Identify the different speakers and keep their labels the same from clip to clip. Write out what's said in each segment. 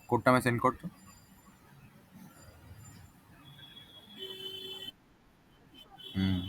Speaker 1: কোডটা আমি সেন্ড করতো। হুম।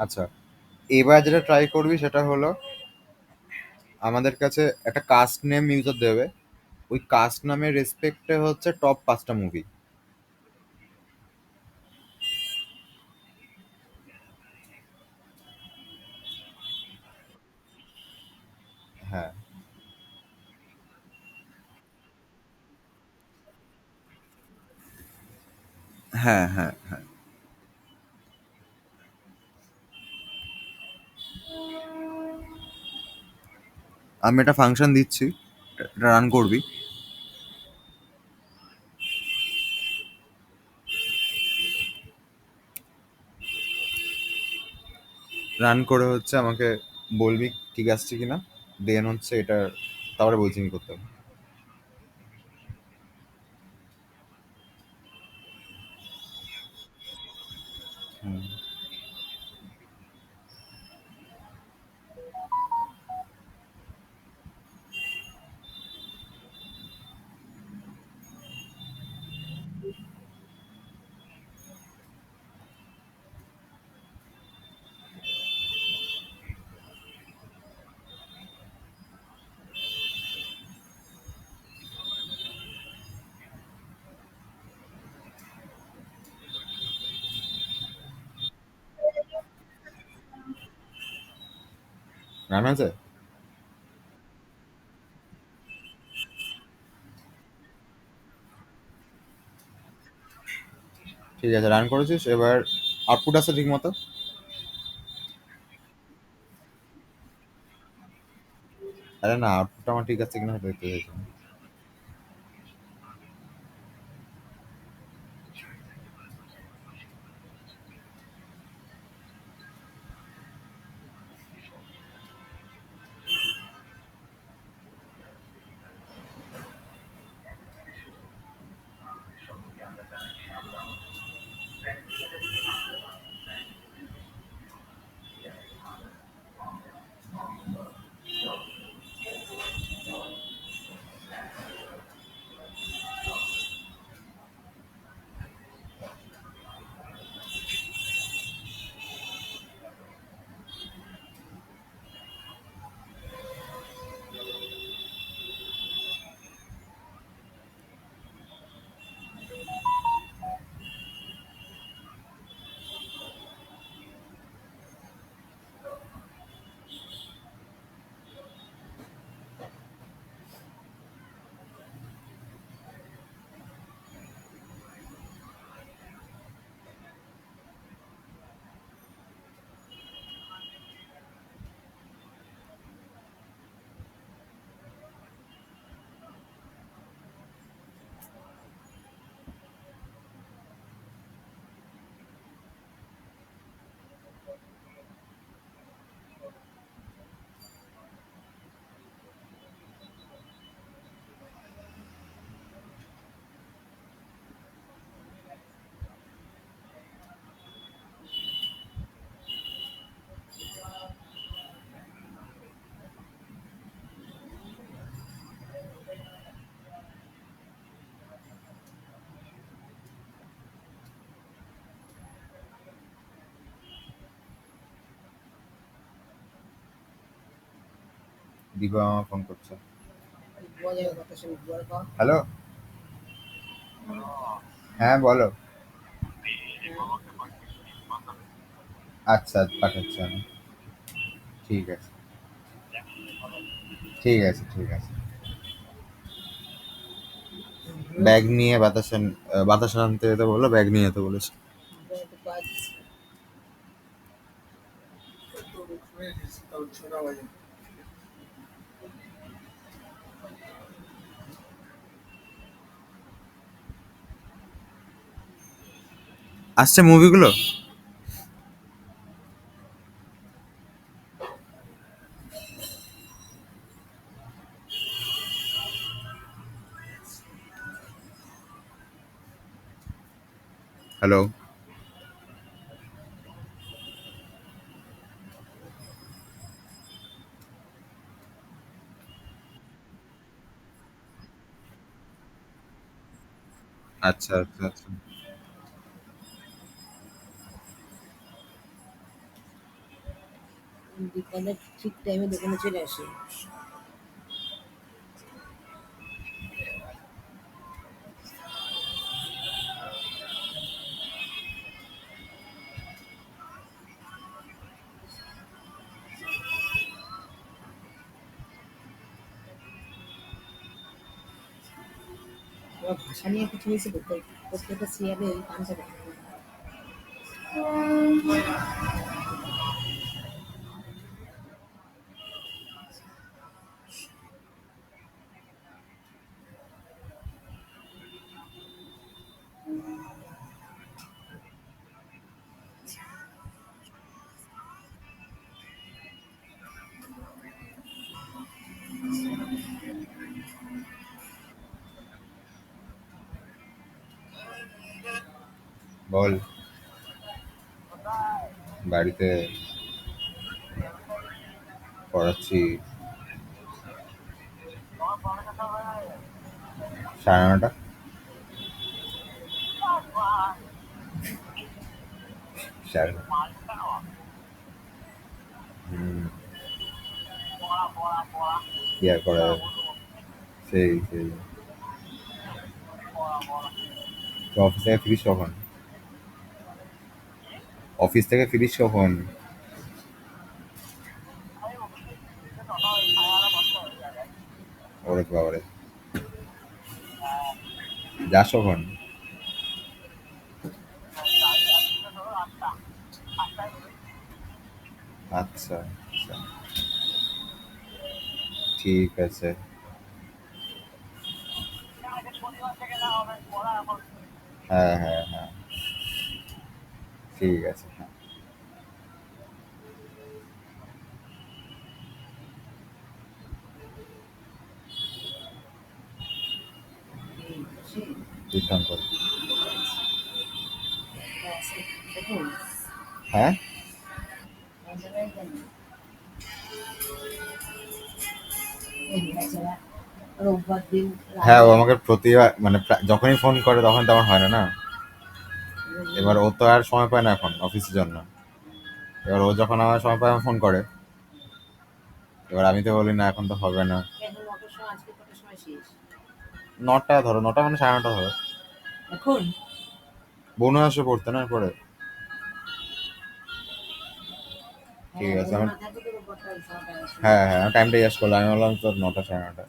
Speaker 1: আচ্ছা, এবার যেটা ট্রাই করবি সেটা হলো আমাদের কাছে একটা কাস্ট নেম ইউজার দেবে। ওই কাস্ট নামের রেসপেক্টে হচ্ছে টপ 5টা মুভি। হ্যাঁ, হ্যাঁ, হ্যাঁ, হ্যাঁ। আমি একটা ফাংশন দিচ্ছি, এটা রান করবি। রান করে হচ্ছে আমাকে বলবি ঠিক আসছে কিনা। দেন হচ্ছে এটা, তারপরে বলছি কি করতে হবে। হুম। রান আছে। ঠিক আছে, রান করেছিস, এবার আউটপুট আছে ঠিক মতো। আরে না, আউটপুট আমার ঠিক আছে কিনা সেটা দেখতে চাইছি। দীপা মামা ফোন করছে। হ্যালো। হ্যাঁ বলো। আচ্ছা পাঠাচ্ছি আমি। ঠিক আছে, ঠিক আছে, ঠিক আছে। ব্যাগ নিয়ে বাতাসে আনতে যেতে বললো, ব্যাগ নিয়ে যেতে বলেছে। আসছে মুভিগুলো। হ্যালো। আচ্ছা, আচ্ছা, আচ্ছা। বল। বাড়িতে পড়াচ্ছি। 9:30। সাড়ে হুম, কি আর করা যাবে। সেই তো অফিস থেকে ফিরিস কখন? অফিস থেকে ফিরিস কখন? ওরে বাবারে, যাস কখন? আচ্ছা, আচ্ছা, ঠিক আছে। হ্যাঁ, হ্যাঁ, হ্যাঁ, ঠিক আছে, হ্যাঁ। তীর্থঙ্কর। হ্যাঁ, হ্যাঁ, ও আমাকে প্রতিবার মানে যখনই ফোন করে তখন তো আমার হয় না না। এবার ও তো আর সময় পায় না এখন অফিসের জন্য। এবার ও যখন আমার সময় পায় আমার ফোন করে। এবার আমি তো বলি না, এখন তো হবে না। 9টা ধরো, 9টা মানে 9:30 ধরো। বোনও আসে পড়তে না পরে। ঠিক আছে আমার। হ্যাঁ, হ্যাঁ, আমি টাইমটা জিজ্ঞেস করলাম, আমি বললাম তো 9টা 9:30।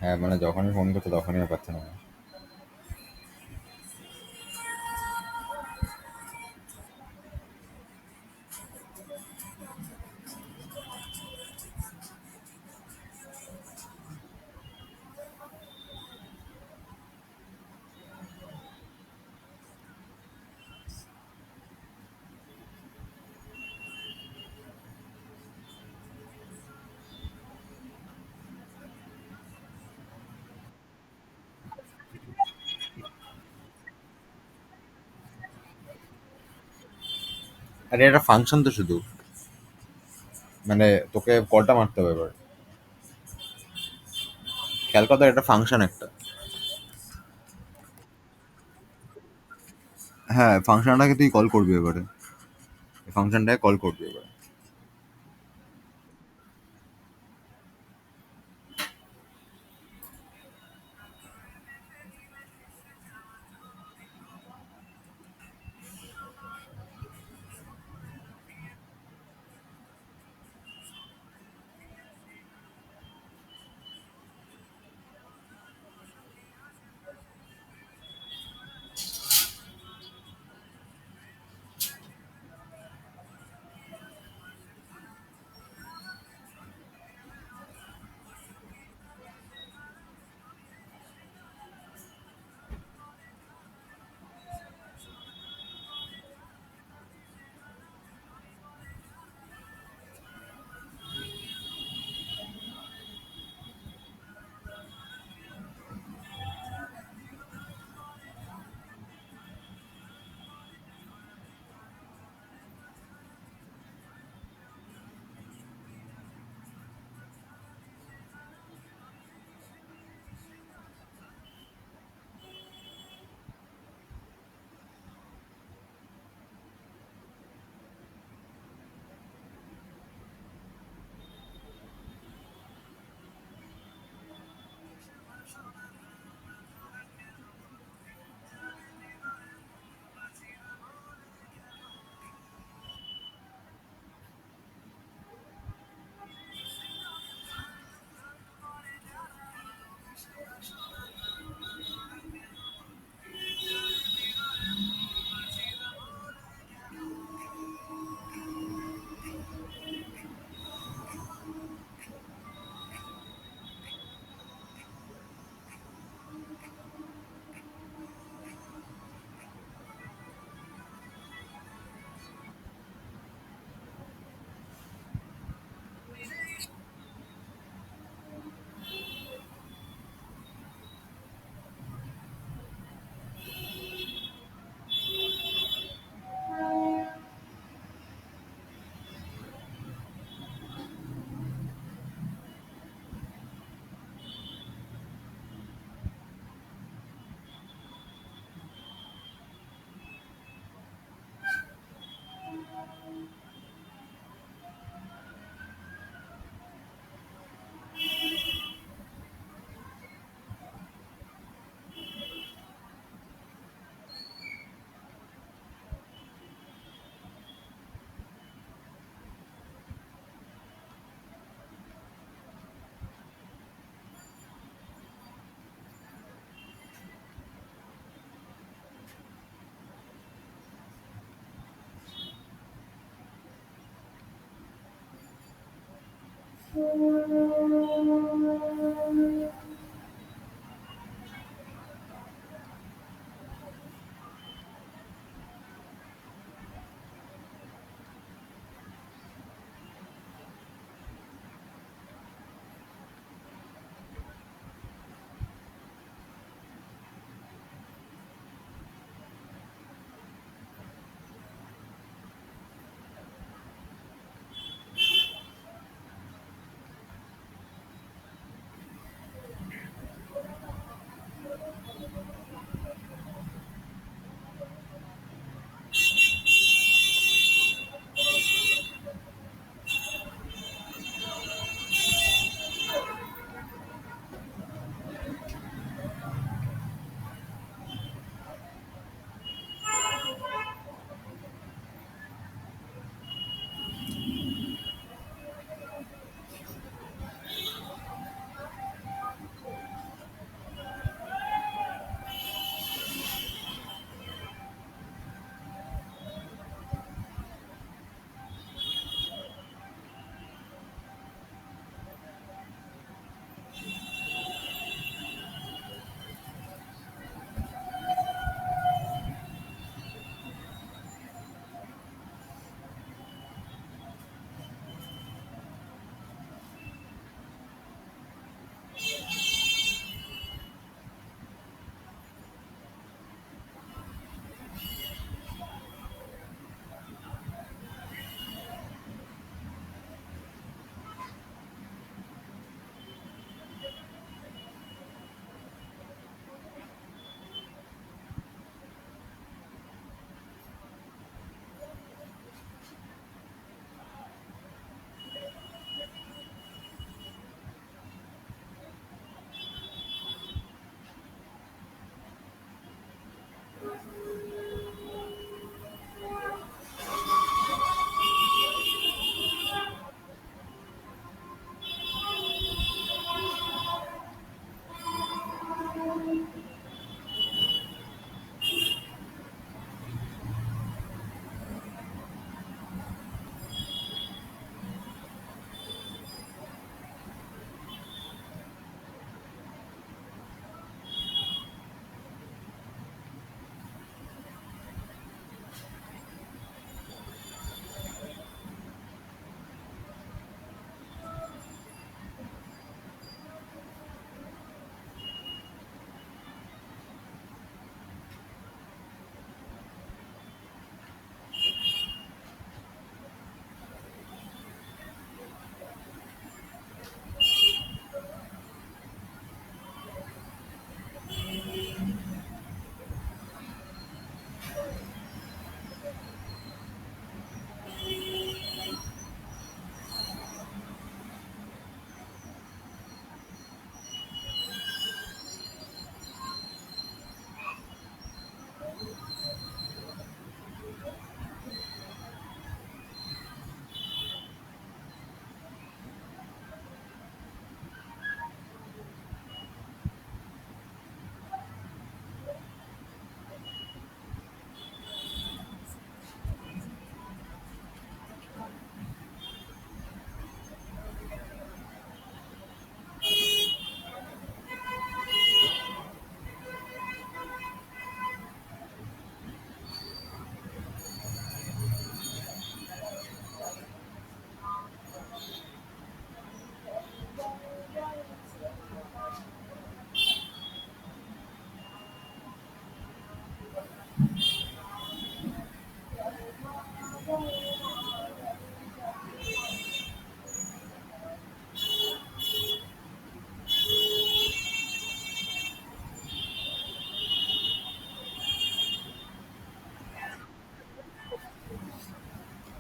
Speaker 1: হ্যাঁ মানে যখনই ফোন করছে তখনই আর পাচ্ছে না। আরে এটা ফাংশন তো শুধু, মানে তোকে কলটা মারতে হবে এবার। ক্যালকাতার একটা ফাংশন একটা। হ্যাঁ, ফাংশনটাকে তুই কল করবি এবারে। ফাংশনটাকে কল করবি এবারে।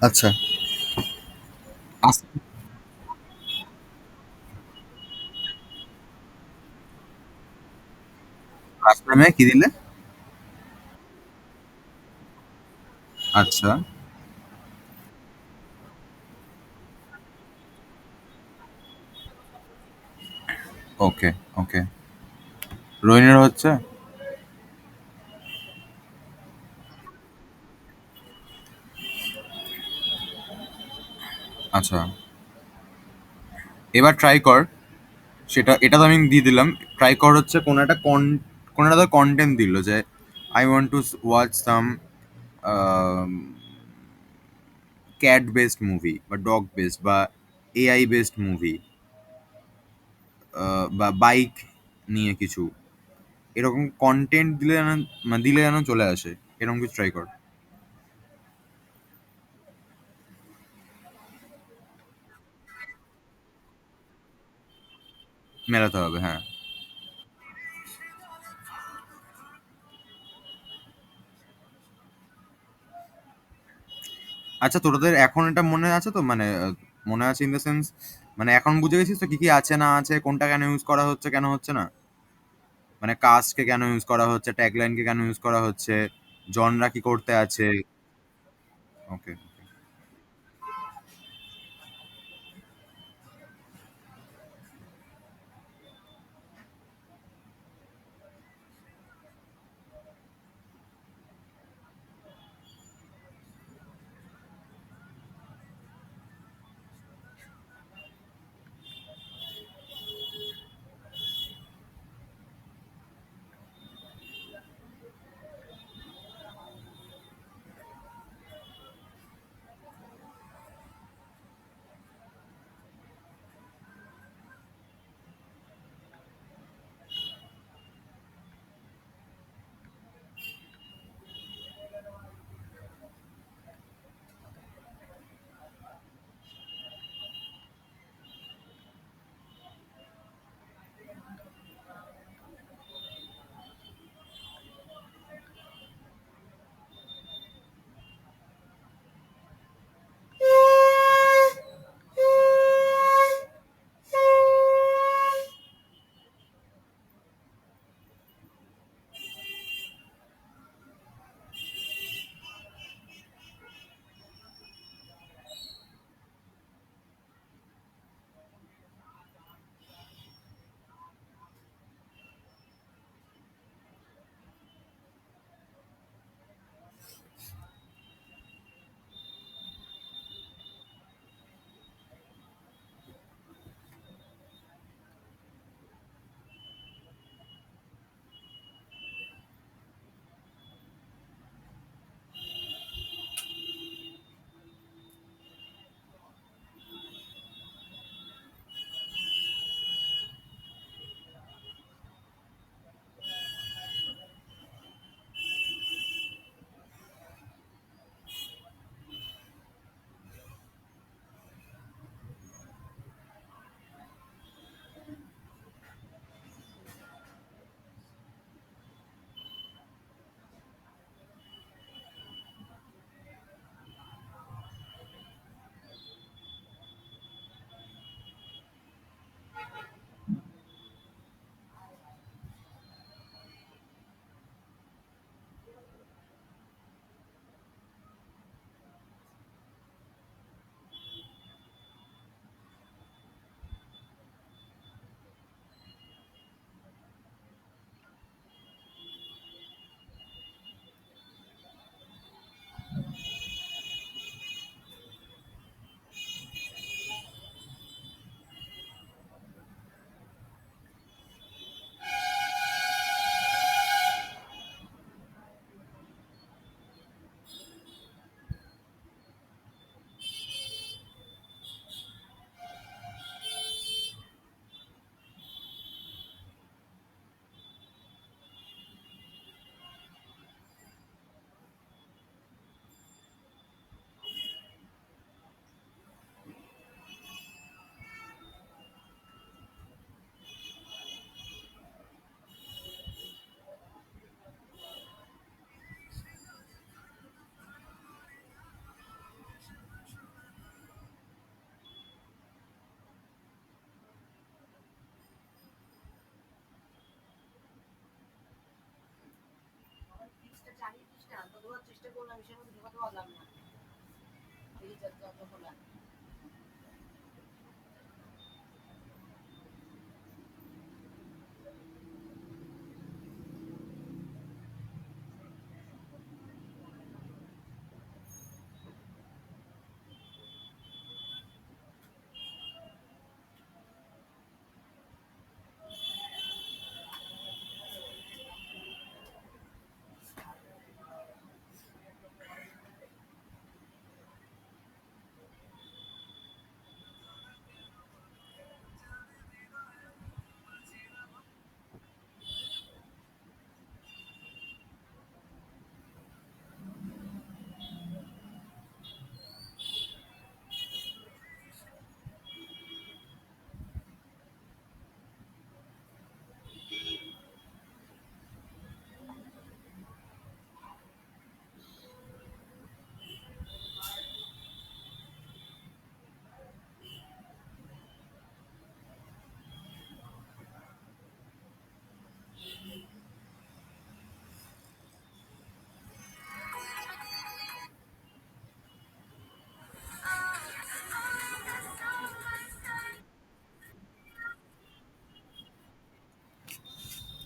Speaker 1: আচ্ছা। ফার্স্ট টাইমে কি দিলে? আচ্ছা। ওকে, ওকে। রোহিণীর হচ্ছে? আচ্ছা। এবার ট্রাই কর। এটা তো আমি দিয়ে দিলাম। ট্রাই কর হচ্ছে কোন একটা কনটেন্ট দিল যে I want to watch some cat based movie বা ডগ বেসড বা এআই বেসড মুভি বা বাইক নিয়ে কিছু এরকম কন্টেন্ট দিলে যেন চলে আসে। এরকম কিছু ট্রাই কর। মেলাতে হবে, হ্যাঁ। আচ্ছা, তোদের এখন এটা মনে আছে তো, মানে মনে আছে ইন দ্য সেন্স, মানে এখন বুঝে গেছিস তো কি কি আছে না আছে, কোনটা কেন ইউজ করা হচ্ছে কেন হচ্ছে না, মানে কাস্টকে কেন ইউজ করা হচ্ছে, ট্যাগলাইনকে কেন ইউজ করা হচ্ছে, জনরা কি করতে আছে। ওকে।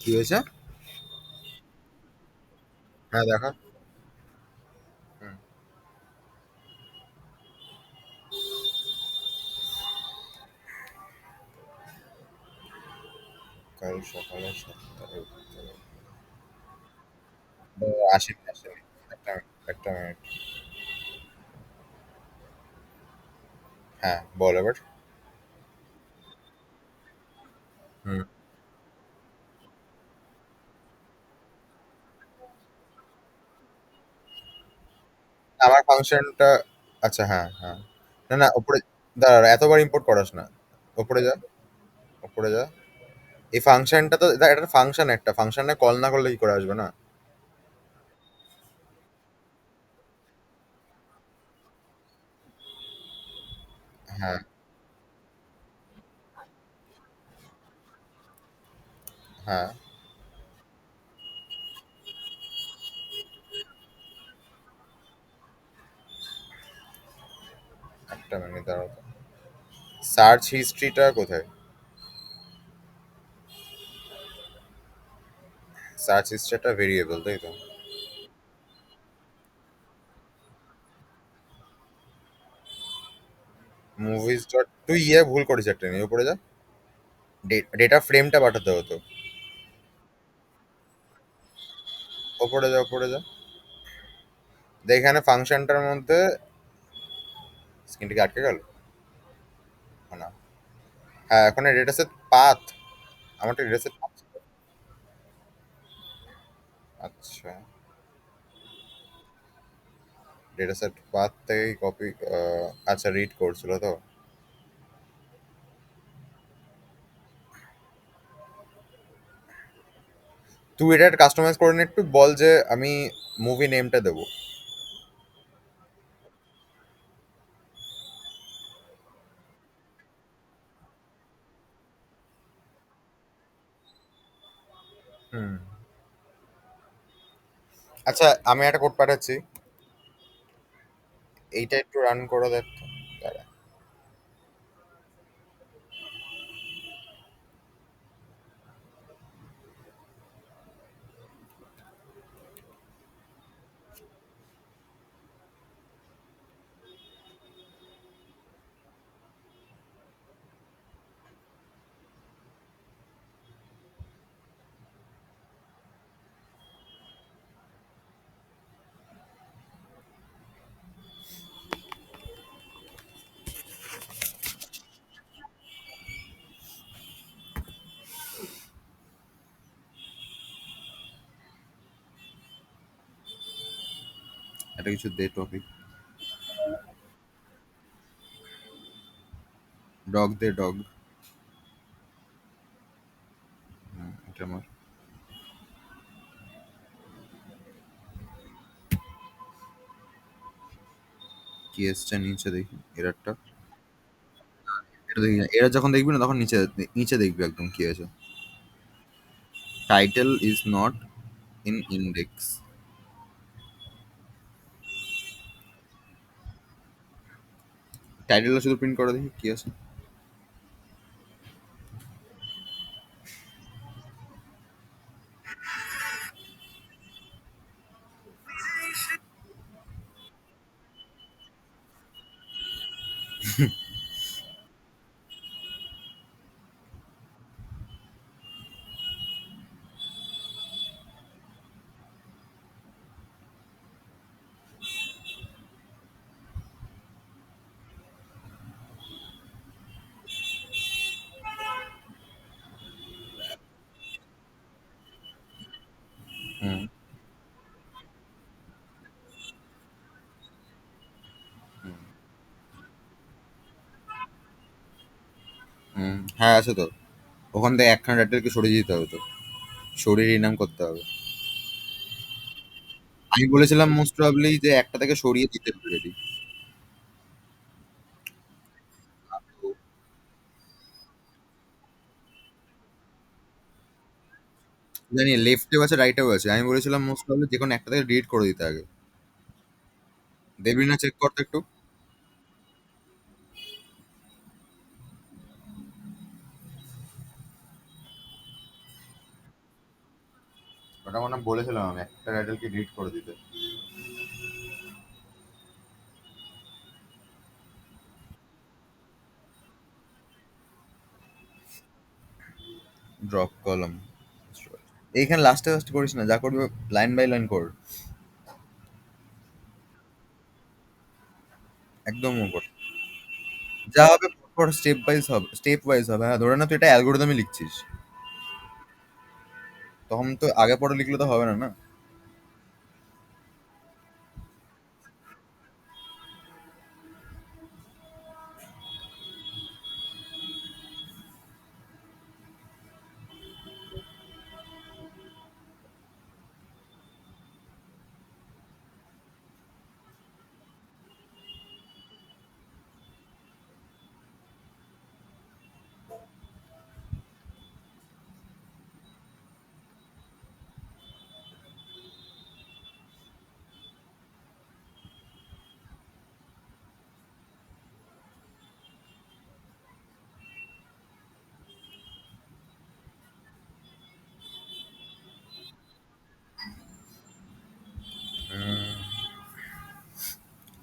Speaker 1: কি হয়েছে? হ্যাঁ, দেখা। হুম। কাল সকালে 7টায় উঠতে হবে। আসেনি, আসেনি। একটা মিনিট। হ্যাঁ, বল এবার। হুম। আমার ফাংশনটা, আচ্ছা, হ্যাঁ, হ্যাঁ। না, না, উপরে দাঁড়া, এতবার ইম্পোর্ট করাস না। উপরে যা, উপরে যা। এই ফাংশনটা তো এটা ফাংশন, একটা ফাংশনে কল না করলে কি করে আসবে না? হ্যাঁ, হ্যাঁ। একটা মিনিট দাঁড়াও তো। সার্চ হিস্ট্রিটা কোথায়? সার্চ হিস্ট্রি একটা ভেরিয়েবল, তাই তো? মুভিজ ডট, তুই ভুল করেছিস একটা, নিয়ে উপরে যা। ডেটা ফ্রেমটা পাঠাতে হতো। ওপরে যা, ওপরে যা। দেখ, এখানে ফাংশনটার মধ্যে স্ক্রিনটা কি আটকে গেল? না। হ্যাঁ, এখন ডেটা সেট পাথ। আমারটা ডেটা সেট। আচ্ছা, ডেটা সেট পাথ থেকে কপি। আচ্ছা, রিড করছিল তো। তুই এটা কাস্টমাইজ করে নে, একটু বল যে আমি মুভি নেমটা দেবো। হুম। আচ্ছা, আমি একটা কোড পাঠাচ্ছি। এইটা একটু রান করে দেখ তো। দাঁড়া। এটা কিছু দে টপিক। ডগ দে, ডগ। এটা আমার কি এসছে নিচে দেখি এররটা। এটা দেখি না। এরা যখন দেখবি না তখন নিচে নিচে দেখবি একদম কি আছে। Title is not in index. টাইটেলটা শুধু প্রিন্ট করে দেখি কি আছে। হুম। হুম, হ্যাঁ আছে তো। ওখান থেকে একখানা টাইটেলকে সরিয়ে দিতে হবে তো, সরিয়ে রিনাম করতে হবে। আমি বলেছিলাম মোস্ট প্রবাবলি যে একটা থেকে সরিয়ে দিতে অলরেডি। জানি লেফটেও আছে রাইটেও আছে, আমি বলেছিলাম মোস্ট প্রবাবলি যে কোনো একটা থেকে ডিলিট করে দিতে আগে। দেবরি না চেক করতে একটু। ওটা মনে হয় বলেছিলাম আমি একটা টাইটেলকে ডিলিট করে দিতে। ড্রপ কলম। এইখানে লাস্টে লাস্ট করিস না, যা করবি লাইন বাই লাইন কর। একদম উপর যা হবে, পর স্টেপ ওয়াইজ হবে, স্টেপ ওয়াইজ হবে। হ্যাঁ ধরে না তুই এটা অ্যালগোরিদমে লিখছিস, তখন তো আগে পরে লিখলে তো হবে না না।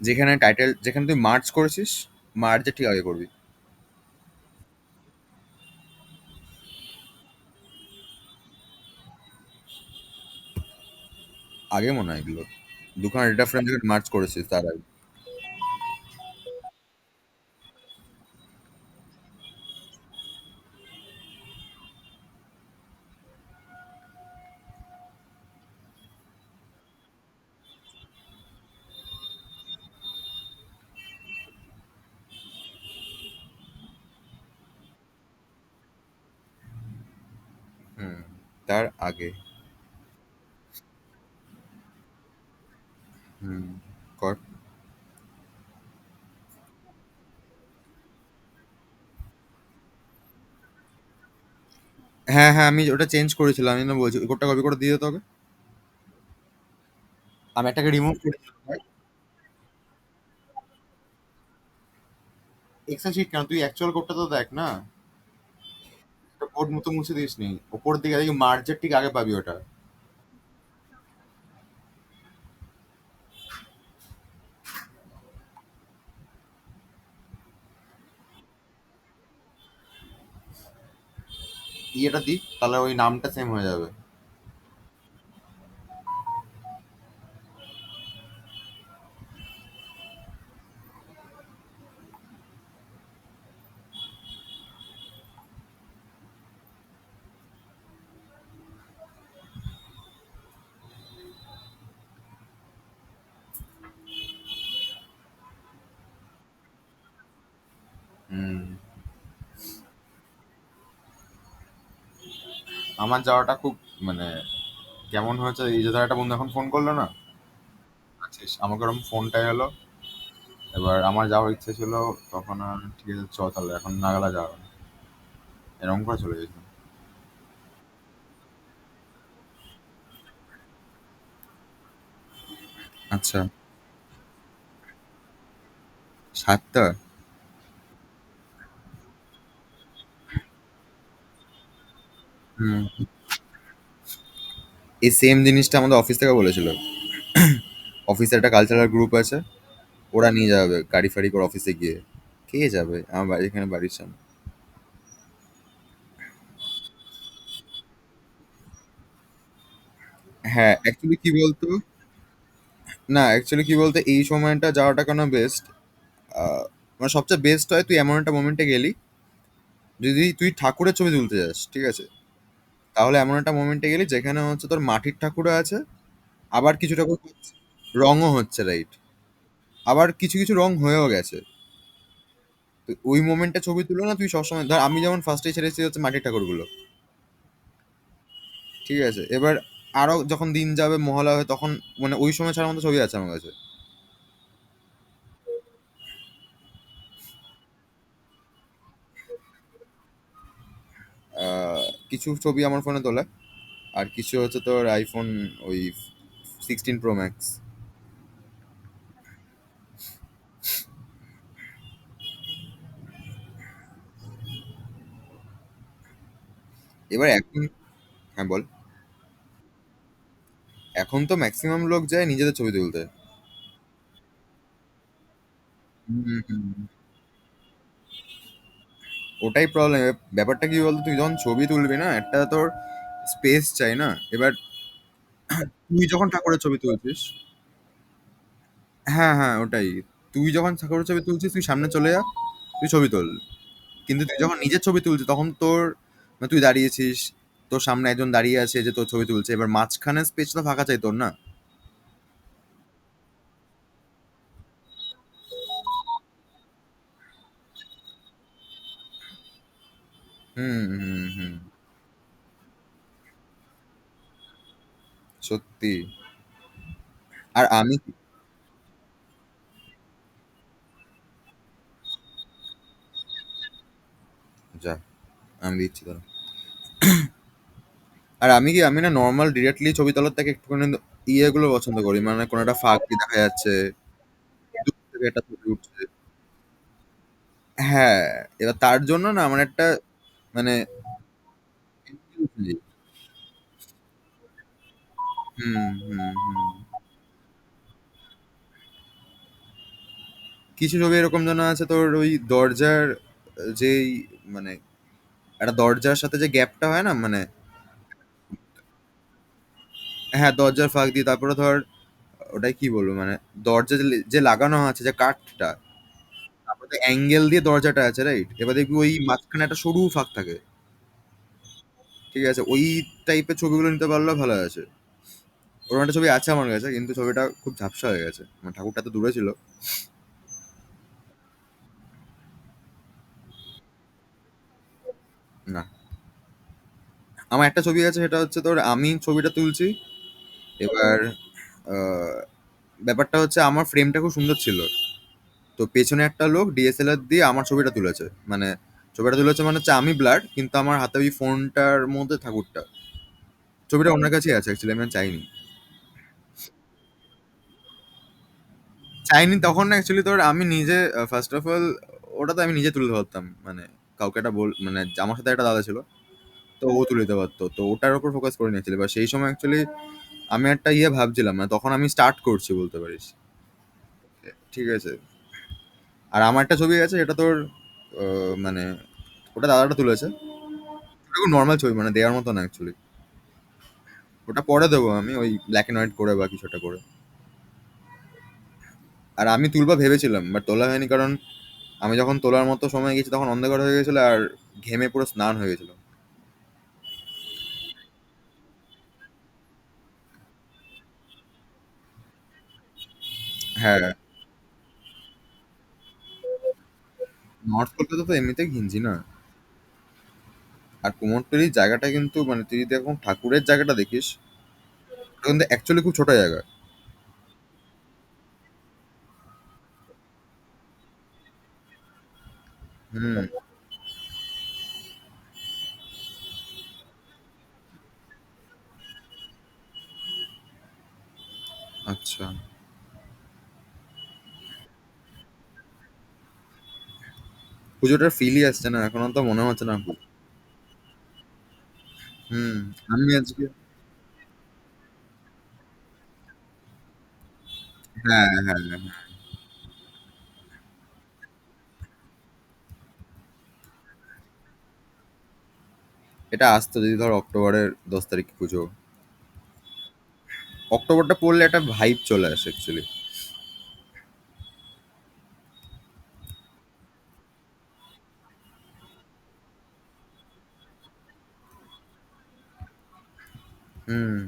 Speaker 1: যেখানে টাইটেল, যেখানে তুই মার্চ করেছিস, মার্চে ঠিক আগে করবি। আগে মনে হয় এগুলো দুখানা ডেটা ফ্রেম যেখানে মার্চ করেছিস তার আগে। হুম, তার আগে। হুম, কর। হ্যাঁ হ্যাঁ, আমি ওটা চেঞ্জ করেছিলাম, আমি না বলছি ওই কোডটা কপি করে দিয়ে দিতে হবে। আমি একটাকে রিমুভ করেছিলাম ভাই। এক্সেল শিট কেন, তুই অ্যাকচুয়াল কোডটা তো দেখ না। কোড মতো মুছে দিস নি, ওপর দিকে দেখি মার্চের ঠিক আগে পাবি ওটা। ইয়েটা দিই তাহলে ওই নামটা সেম হয়ে যাবে। হুম। আমার যাওয়াটা খুব মানে কেমন হয়েছে, এই যে ধর একটা বন্ধু এখন ফোন করলো না, আছিস, আমাকে ওরকম ফোনটা এলো। এবার আমার যাওয়ার ইচ্ছে ছিল, তখন আর ঠিক আছে চ তাহলে এখন নাগালা যাওয়া হবে না। এরকম করে চলে গেছিলাম। আচ্ছা। 7টা? হুম। এই সেম জিনিসটা আমাদের অফিস থেকে বলেছিল। অফিসে একটা কালচারাল গ্রুপ আছে, ওরা নিয়ে যাবে গাড়ি ফাড়ি করে অফিসে গিয়ে। কে যাবে আমার বাড়ি, এখানে বাড়ির সামনে। হ্যাঁ অ্যাকচুয়ালি কি বলতো, না অ্যাকচুয়ালি কি বলতো এই সময়টা যাওয়াটা কেন বেস্ট, মানে সবচেয়ে বেস্ট হয় তুই এমন একটা মোমেন্টে গেলি, যদি তুই ঠাকুরের ছবি তুলতে যাস ঠিক আছে, তাহলে এমন একটা মোমেন্টে গেলি যেখানে হচ্ছে তোর মাটির ঠাকুরও আছে, আবার কিছু ঠাকুর রঙও হচ্ছে, রাইট, আবার কিছু কিছু রং হয়েও গেছে। তো ওই মোমেন্টে ছবি তুলো না তুই সবসময়, ধর আমি যেমন ফার্স্টে ছেড়েছি হচ্ছে মাটির ঠাকুরগুলো, ঠিক আছে, এবার আরো যখন দিন যাবে মহলা হয় তখন, মানে ওই সময় ছাড়ার মতো ছবি আছে আমার কাছে। কিছু ছবি আমার ফোনে তোলা, আর কিছু হচ্ছে তোর আইফোন ওই 16 Pro Max। এবার এখন, হ্যাঁ বল। এখন তো ম্যাক্সিমাম লোক যায় নিজেদের ছবি তুলতে। হুম, হুম। ওটাই প্রবলেম। ব্যাপারটা কি বলতো, তুই যখন ছবি তুলবি না একটা তোর স্পেস চাই না। এবার তুই যখন ঠাকুরের ছবি তুলছিস, হ্যাঁ হ্যাঁ ওটাই, তুই যখন ঠাকুরের ছবি তুলছিস তুই সামনে চলে যা, তুই ছবি তোল। কিন্তু তুই যখন নিজের ছবি তুলছিস তখন তোর, মানে তুই দাঁড়িয়েছিস, তোর সামনে একজন দাঁড়িয়ে আছে যে তোর ছবি তুলছে, এবার মাঝখানে স্পেসটা ফাঁকা চাই তোর না। হুম হুম হুম। সত্যি। আর আমি, যা, আমি দিচ্ছি তোর। আর আমি কি, আমি না নর্মাল ডিরেক্টলি ছবি তোলার থেকে একটুখানি ইয়েগুলো পছন্দ করি, মানে কোনো একটা ফাঁক দিয়ে দেখা যাচ্ছে, দূর থেকে একটা ছবি উঠছে। হ্যাঁ, এবার তার জন্য না আমার একটা, মানে হুম হুম হুম। কিছু ছবি এরকম যেন আছে তোর ওই দরজার যেই, মানে একটা দরজার সাথে যে গ্যাপটা হয় না, মানে হ্যাঁ দরজার ফাঁক দিয়ে, তারপরে ধর ওটাই কি বলবো, মানে দরজা যে যে লাগানো আছে যে কাঠটা, তারপরে অ্যাঙ্গেল দিয়ে দরজাটা আছে রাইট, এবার দেখবি ওই মাঝখানে একটা সরু ফাঁক থাকে, ঠিক আছে, ওই টাইপের ছবিগুলো নিতে পারলেও ভালো আছে। ওরকম একটা ছবি আছে আমার কাছে, কিন্তু ছবিটা খুব ঝাপসা হয়ে গেছে, মানে ঠাকুরটা তো দূরে ছিল। না, আমার একটা ছবি আছে, সেটা হচ্ছে তোর আমি ছবিটা তুলছি। এবার আহ, ব্যাপারটা হচ্ছে আমার ফ্রেমটা খুব সুন্দর ছিল, তো পেছনে একটা লোক ডিএসএলআর দিয়ে আমার ছবিটা তুলেছে, মানে ছবিটা তুলেছে মানে হচ্ছে আমি ব্লার, কিন্তু আমার হাতে ওই ফোনটার মধ্যে ঠাকুরটা, ছবিটা ওনার কাছেই আছে অ্যাকচুয়ালি, আমি আর চাইনি। চাইনি তখন অ্যাকচুয়ালি তোর, আমি নিজে ফার্স্ট অফ অল ওটা তো আমি নিজে তুলতে পারতাম, মানে কাউকে একটা বল, মানে আমার সাথে একটা দাদা ছিল, তো ও তুলে দিতে পারতো, তো ওটার উপর ফোকাস করে নিয়েছিল। বা সেই সময় অ্যাকচুয়ালি আমি একটা ইয়ে ভাবছিলাম, মানে তখন আমি স্টার্ট করছি বলতে পারিস, ঠিক আছে। আর আমার একটা ছবি আছে এটা তোর মানে ওটা দাদাটা তুলেছে, ওটা খুব নর্মাল ছবি, মানে দেওয়ার মতো না অ্যাকচুয়ালি। ওটা পরে দেবো আমি, ওই ব্ল্যাক এন্ড হোয়াইট করে বা কিছু একটা করে। আর আমি তুলবা ভেবেছিলাম বাট তোলা হয়নি, কারণ আমি যখন তোলার মতো সময় গেছি তখন অন্ধকার হয়ে গেছিল, আর ঘেমে পুরো স্নান হয়ে গেছিল। হ্যাঁ, নর্থ কলকাতা তো এমনিতেই ঘিঞ্জি না। আর কুমোরটুলির জায়গাটা কিন্তু, মানে তুই যদি এখন ঠাকুরের জায়গাটা দেখিস, ওটা কিন্তু অ্যাকচুয়ালি খুব ছোট জায়গা। হুম। আচ্ছা। পুজোটার ফিলই আসছে না, এখন তো মনে হচ্ছে না। আমি আজকে, হ্যাঁ হ্যাঁ হ্যাঁ, এটা আসতো যদি ধর অক্টোবরের 10 তারিখ পুজো, অক্টোবরটা পড়লে একটা ভাইব চলে আসে অ্যাকচুয়ালি। হুম।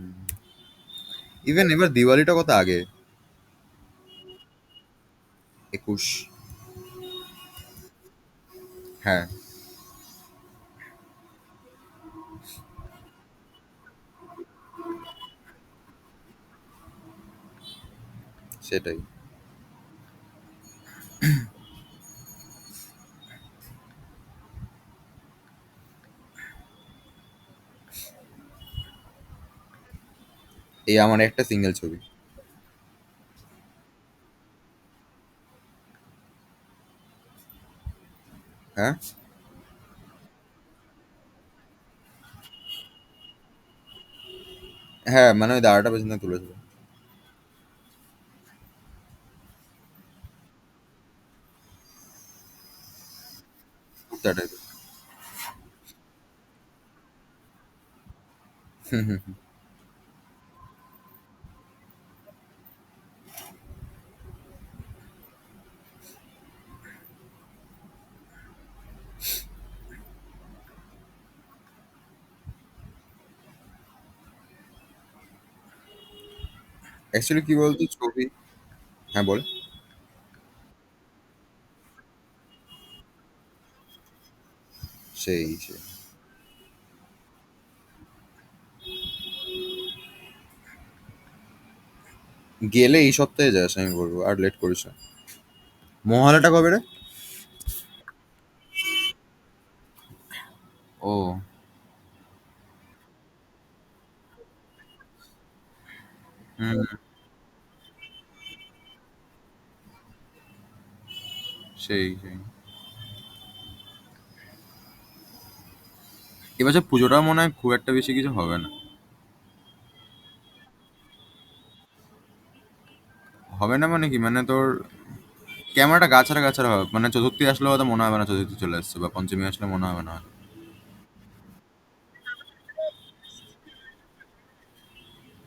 Speaker 1: ইভেন এবার দিওয়ালিটা কত আগে? 21। হ্যাঁ, সেটাই। এই আমার একটা সিঙ্গেল ছবি। হ্যাঁ হ্যাঁ, মানে ওই 12টা পর্যন্ত তুলেছিল। কুত্তা টাইপের। অ্যাকচুয়ালি কি বলতো ছবি। হ্যাঁ বল। সেই সেই। গেলে এই সপ্তাহে যাস আমি বলবো, আর লেট করিস না। মহালয়াটা কবে রে? ও। হুম। সেই সেই। এবছর পুজোটা মনে হয় খুব একটা বেশি কিছু হবে না। হবে না মানে কি, মানে তোর ক্যামেরাটা গাছারা গাছারা হবে, মানে চতুর্থী আসলে হয়তো মনে হবে না চতুর্থী চলে আসছে, বা পঞ্চমী আসলে মনে হবে না।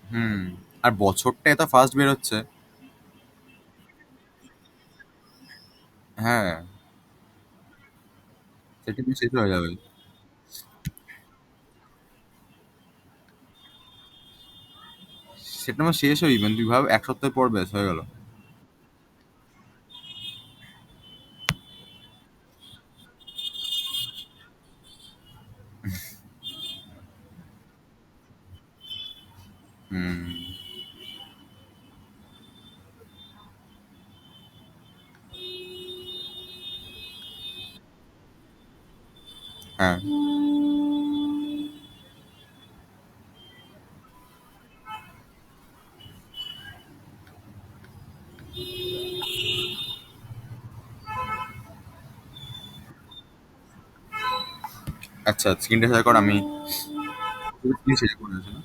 Speaker 1: হুম। আর বছরটা এত ফাস্ট বেরোচ্ছে। হ্যাঁ। সেপ্টেম্বর শেষ হয়ে যাবে। সেপ্টেম্বর শেষ হয়ে যাবে, তুই ভাব 1 সপ্তাহ পর ব্যাস হয়ে গেল। হুম। হ্যাঁ। আচ্ছা, স্ক্রিনটা শেয়ার কর, আমি শেয়ার করে আছি না?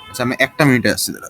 Speaker 1: আচ্ছা, আমি 1 মিনিটে আসছি দাঁড়া।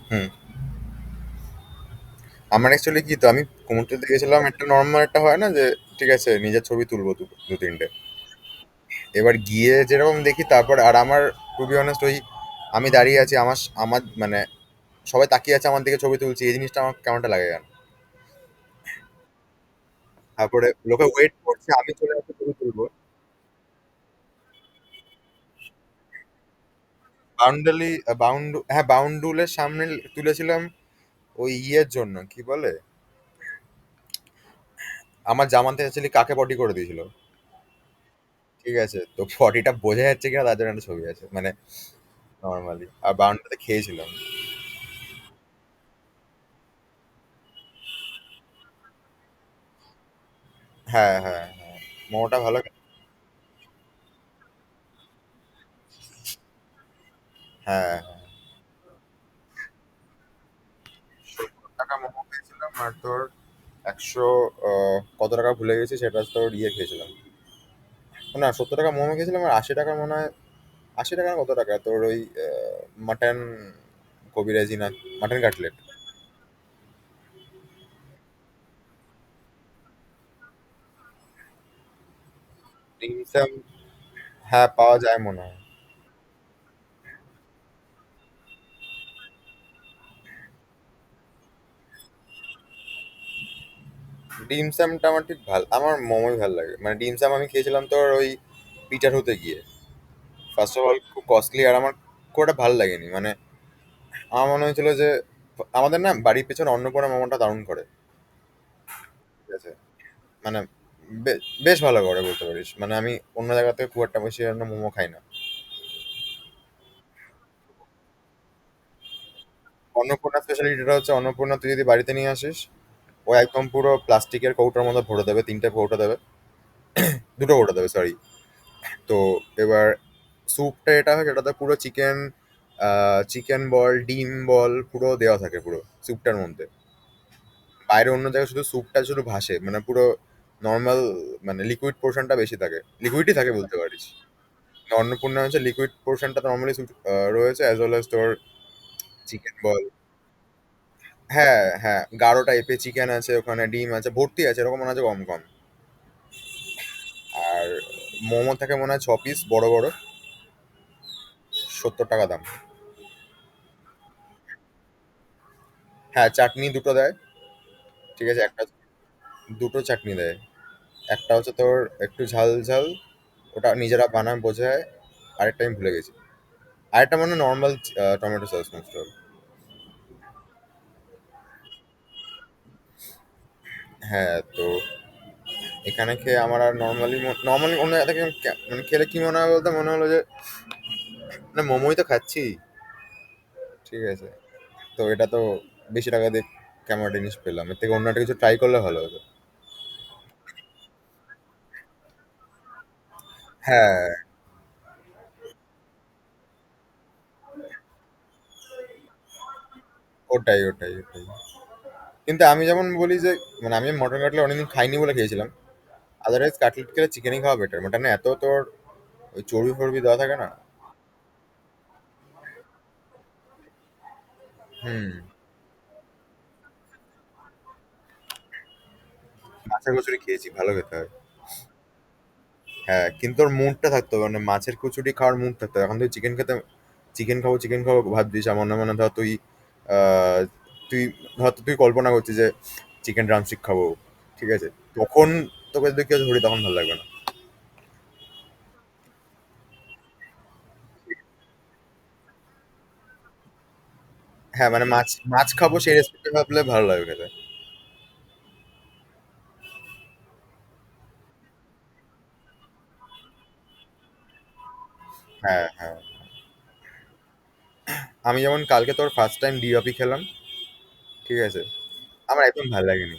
Speaker 1: হুম। আমার অ্যাকচুয়ালি কি, তো আমি কুমোরটুলিতে গেছিলাম, একটা নর্মাল একটা হয় না যে ঠিক আছে নিজের ছবি তুলবো দু দু তিনটে। এবার গিয়ে যেরকম দেখি, তারপর আর আমার টু বি অনেস্ট ওই আমি দাঁড়িয়ে আছি, আমার আমার মানে সবাই তাকিয়ে আছে আমার দিকে, ছবি তুলছি, এই জিনিসটা আমার কেমনটা লাগে জানো। তারপরে লোকে ওয়েট করছে আমি চলে আসছি ছবি তুলবো। বাউন্ডালি হ্যাঁ বাউন্ডুলের সামনে তুলেছিলাম ওই ইয়ের জন্য, কি বলে, আমার জামাতে অ্যাকচুয়ালি কাকে পটি করে দিয়েছিল। ঠিক আছে, তো পটিটা বোঝা যাচ্ছে কিনা তার জন্য একটা ছবি আছে মানে নর্মালি, আর বাউন্ডারিতে খেয়েছিলাম। হ্যাঁ হ্যাঁ হ্যাঁ, মোমোটা ভালো। হ্যাঁ হ্যাঁ, 70 টাকা মোমো খেয়েছিলাম, আর তোর 100 কত টাকা ভুলে গেছি, সেটা তোর ইয়ে খেয়েছিলাম। না, 70 টাকা মোমো খেয়েছিলাম, আর 80 টাকা মনে হয়, 80 টাকা না কত টাকা তোর ওই মাটন কবিরাজি না, মাটন কাটলেট। ডিমসাম, হ্যাঁ পাওয়া যায় মনে হয়। ডিমসামটা আমার ঠিক ভাল, আমার মোমোই ভাল লাগে, মানে ডিমসাম আমি খেয়েছিলাম তোর ওই পিটার হতে গিয়ে। ফার্স্ট অফ অল খুব কস্টলি, আর আমার খুব একটা ভাল লাগেনি, মানে আমার মনে হয়েছিল যে আমাদের না বাড়ির পেছনে অন্নপূর্ণা মোমোটা দারুণ করে। ঠিক আছে, মানে বেশ ভালো করে বলতে পারিস, মানে আমি অন্য জায়গা থেকে খুব একটা বেশি একটা মোমো খাই না। অন্নপূর্ণা স্পেশালিটিটা হচ্ছে, অন্নপূর্ণা তুই যদি বাড়িতে নিয়ে আসিস, ও একদম পুরো প্লাস্টিকের কৌটোর মধ্যে ভরে দেবে, 3টে কৌটো দেবে, 2টো কৌটো দেবে সরি। তো এবার স্যুপটা এটা হয়, সেটাতে পুরো চিকেন, চিকেন বল, ডিম বল পুরো দেওয়া থাকে পুরো স্যুপটার মধ্যে। বাইরে অন্য জায়গায় শুধু স্যুপটা শুধু ভাসে, মানে পুরো নর্মাল, মানে লিকুইড পোর্শনটা বেশি থাকে, লিকুইডই থাকে বলতে পারিস। অন্নপূর্ণা হচ্ছে লিকুইড পোর্শনটা নর্মালি রয়েছে, অ্যাজ ওয়েল অ্যাজ তোর চিকেন বল। হ্যাঁ হ্যাঁ, গাঢ় টাইপের চিকেন আছে ওখানে, ডিম আছে ভর্তি আছে, এরকম মনে আছে কম কম। আর মোমো থাকে মনে হয় 6 পিস বড় বড়, 70 টাকা দাম। হ্যাঁ, চাটনি দুটো দেয়। ঠিক আছে, একটা, দুটো চাটনি দেয়। একটা হচ্ছে তোর একটু ঝাল ঝাল, ওটা নিজেরা বানায় বোঝায়। আরেকটা আমি ভুলে গেছি, আরেকটা মানে normal tomato sauce most of. হ্যাঁ, তো এখানে খেয়ে আমার আর নর্মালি, নর্মালি অন্য জায়গা থেকে মানে খেলে কি মনে হয় বলতে, মনে হলো যে না মোমোই তো খাচ্ছি। ঠিক আছে, তো এটা তো বেশি টাকা দিয়ে কেমন একটা জিনিস পেলাম, এর থেকে অন্য একটা কিছু ট্রাই করলে ভালো হতো। হ্যাঁ, ওটাই ওটাই ওটাই। কিন্তু আমি যেমন বলি যে, মানে আমি মটন কাটলেট অনেকদিন খাইনি বলে খেয়েছিলাম। আদারওয়াইজ কাটলেট খেলে চিকেনই খাওয়া বেটার, মটনে এত তোর ওই চর্বি ফর্বি দেওয়া থাকে না। হুম। মাছের কচুরি খেয়েছি, ভালো খেতে হয়। হ্যাঁ, কিন্তু ওর মুডটা থাকতো, মানে মাছের কচুরি খাওয়ার মুড থাকতো। এখন তুই চিকেন খেতে, চিকেন খাবো ভাবছিস, আমার মনে মনে ধর তুই আহ, তুই ধর তুই কল্পনা করছিস যে চিকেন ড্রামস্টিক খাবো, ঠিক আছে, তখন তোকে যদি কেউ ধরি তখন ভালো লাগবে না। হ্যাঁ, মানে মাছ মাছ খাবো সেই রেসিপিটা ভাবলে ভালো লাগবে খেতে। হ্যাঁ হ্যাঁ, আমি যেমন কালকে তোর ফার্স্ট টাইম ডিওপি খেলাম। ঠিক আছে, আমার একদম ভালো লাগেনি।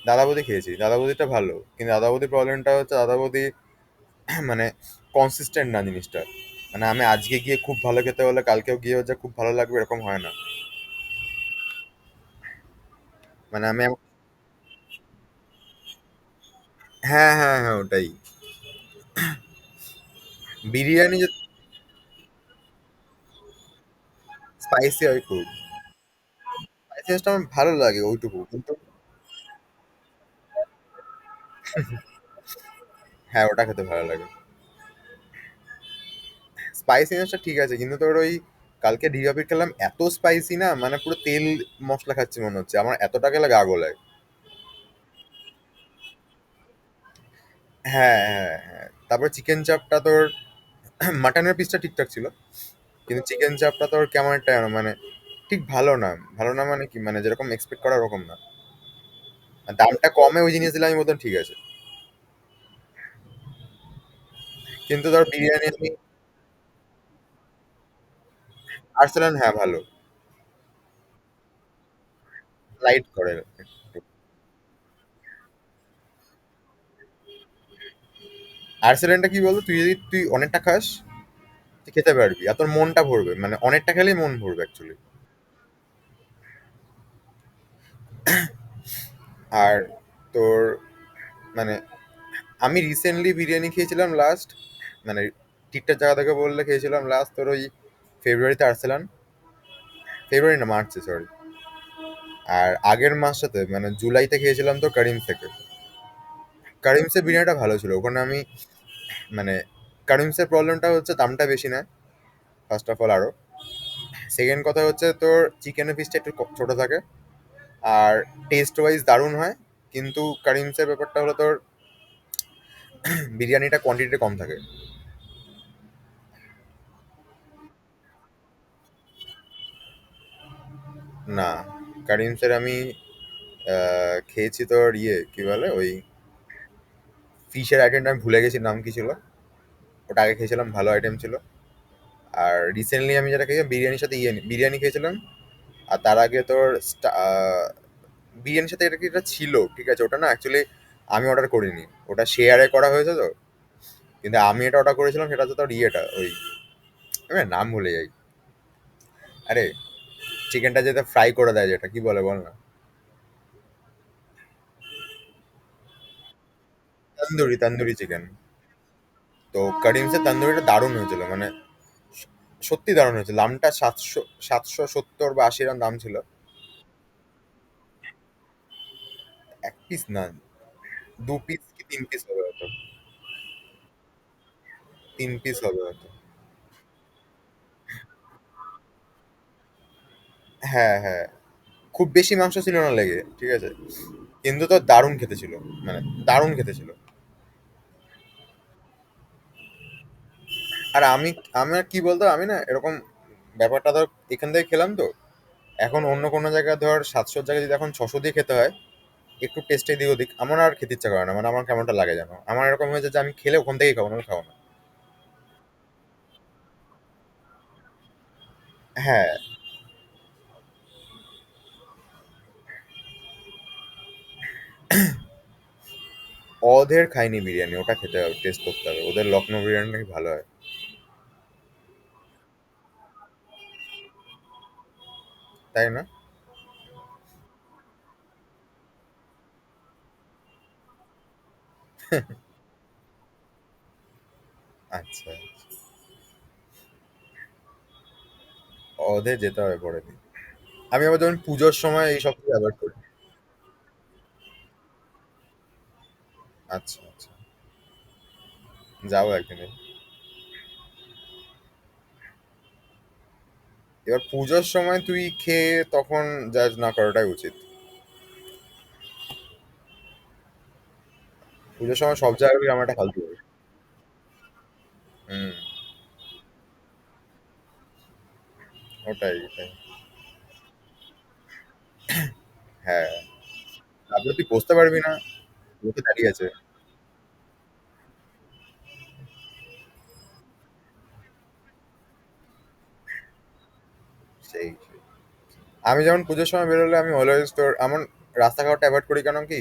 Speaker 1: দাদা বৌদি খেয়েছি, দাদা বৌদিটা ভালো, কিন্তু দাদা বৌদির প্রবলেমটা হচ্ছে দাদা বৌদি মানে কনসিস্টেন্ট না জিনিসটা। মানে আমি আজকে গিয়ে খুব ভালো খেতে হলে কালকেও গিয়ে যে খুব ভালো লাগবে এরকম হয় না। মানে আমি হ্যাঁ হ্যাঁ হ্যাঁ, ওটাই। বিরিয়ানি যে স্পাইসি হয় খুব, স্পাইসিনেসটা আমার ভালো লাগে ওইটুকু, কিন্তু হ্যাঁ, ওটা খেতে ভালো লাগে। স্পাইসিনেসটা ঠিক আছে, কিন্তু তোর ওই কালকে ডিগাপি খেলাম, এত স্পাইসি না, মানে পুরো তেল মশলা খাচ্ছি মনে হচ্ছে, আমার এতটা খেলে গা গোলায়। হ্যাঁ, হ্যাঁ, হ্যাঁ। তারপর চিকেন চাপটা তোর মাটনের পিসটা ঠিকঠাক ছিল, কিন্তু চিকেন চাপটা তোর কেমন একটা যেন মানে ঠিক ভালো না। ভালো না মানে কি, মানে যেরকম এক্সপেক্ট করা ওরকম না। আর দামটা কমে ওই জিনিস দিলে আমি বলতাম ঠিক আছে। কিন্তু ধর বিরিয়ানি আমি আর্সেনাল, হ্যাঁ ভালো, লাইট করে একটু। আর্সেনালটা কি বলতো, তুই যদি তুই অনেকটা খাস তুই খেতে পারবি, আর তোর মনটা ভরবে, মানে অনেকটা খেলেই মন ভরবে অ্যাকচুয়ালি। আর তোর মানে আমি রিসেন্টলি বিরিয়ানি খেয়েছিলাম লাস্ট, মানে ঠিকঠাক জায়গা থেকে বললে খেয়েছিলাম লাস্ট তোর ওই ফেব্রুয়ারিতে আর্সেনাল, ফেব্রুয়ারি না মার্চে সরি। আর আগের মাসটাতে মানে জুলাইতে খেয়েছিলাম তো করিম থেকে। কারিমসের বিরিয়ানিটা ভালো ছিল ওখানে আমি, মানে কারিমসের প্রবলেমটা হচ্ছে দামটা বেশি না, ফার্স্ট অফ অল। আরো সেকেন্ড কথা হচ্ছে তোর চিকেনের পিসটা একটু ছোট থাকে, আর টেস্ট ওয়াইজ দারুণ হয়। কিন্তু কারিমসের ব্যাপারটা হলো তোর বিরিয়ানিটা কোয়ান্টিটিটা কম থাকে। না, কারিমসের আমি খেয়েছি তোর ইয়ে কি বলে ওই ফিশের আইটেমটা আমি ভুলে গেছি নাম কি ছিল, ওটা আগে খেয়েছিলাম, ভালো আইটেম ছিল। আর রিসেন্টলি আমি যেটা খেয়েছিলাম বিরিয়ানির সাথে ইয়ে বিরিয়ানি খেয়েছিলাম। আর তার আগে তোর বিরিয়ানির সাথে এটা কি এটা ছিল ঠিক আছে, ওটা না অ্যাকচুয়ালি আমি অর্ডার করিনি, ওটা শেয়ারে করা হয়েছে তো। কিন্তু আমি এটা অর্ডার করেছিলাম, সেটা হচ্ছে তোর ইয়েটা ওই, আমি না নাম ভুলে যাই। আরে চিকেনটা যেটা ফ্রাই করে দেয়, যেটা কি বলে বল না। তন্দুরি, তন্দুরি চিকেন। তো করিমসের তন্দুরিটা দারুণ হয়েছিল, মানে সত্যি দারুণ হয়েছিল। দামটা 770 বা 80 এরকম দাম ছিল। এক পিস না, 2 পিস কি 3 পিস হবে হয়তো। 3 পিস হবে হয়তো। হ্যাঁ, হ্যাঁ। খুব বেশি মাংস ছিল না লেগে, ঠিক আছে, কিন্তু তো দারুণ খেতে ছিল, মানে দারুণ খেতে ছিল। আর আমি, আমার কি বলতো, আমি না এরকম ব্যাপারটা ধর এখান থেকে খেলাম তো, এখন অন্য কোনো জায়গায় ধর 700 জায়গায় যদি এখন 600 দিয়ে খেতে হয়, একটু টেস্টে দিক ওদিক, আমার আর খেতে ইচ্ছা করে না, মানে আমার কেমনটা লাগে জানো, আমার এরকম হয়েছে যে আমি খেলে ওখান থেকেই খাবো, না খাবো না। হ্যাঁ, ওদের খাইনি বিরিয়ানি, ওটা খেতে হবে, টেস্ট করতে হবে, ওদের লখনৌ বিরিয়ানি নাকি ভালো হয়। তাই না? আচ্ছা, ওদের যেতে হবে পরে দিন। আমি আবার যেমন পুজোর সময় এই সব কিছু অ্যাভয়েড করি। আচ্ছা, আচ্ছা, যাবো একদিন। এবার পুজোর সময় তুই খেয়ে তখন জাজ না করাটাই উচিত। পুজোর সময় সব জায়গায় আমার একটা ফালতু লাগে। হুম, ওটাই ওটাই। হ্যাঁ, তারপরে তুই বসতে পারবি না, লোকে দাঁড়িয়ে আছে। সেই সেই। আমি যেমন পুজোর সময় বেরোলে আমি অলওয়েজ তোর আমার রাস্তা খাওয়াটা অ্যাভয়েড করি, কারণ কি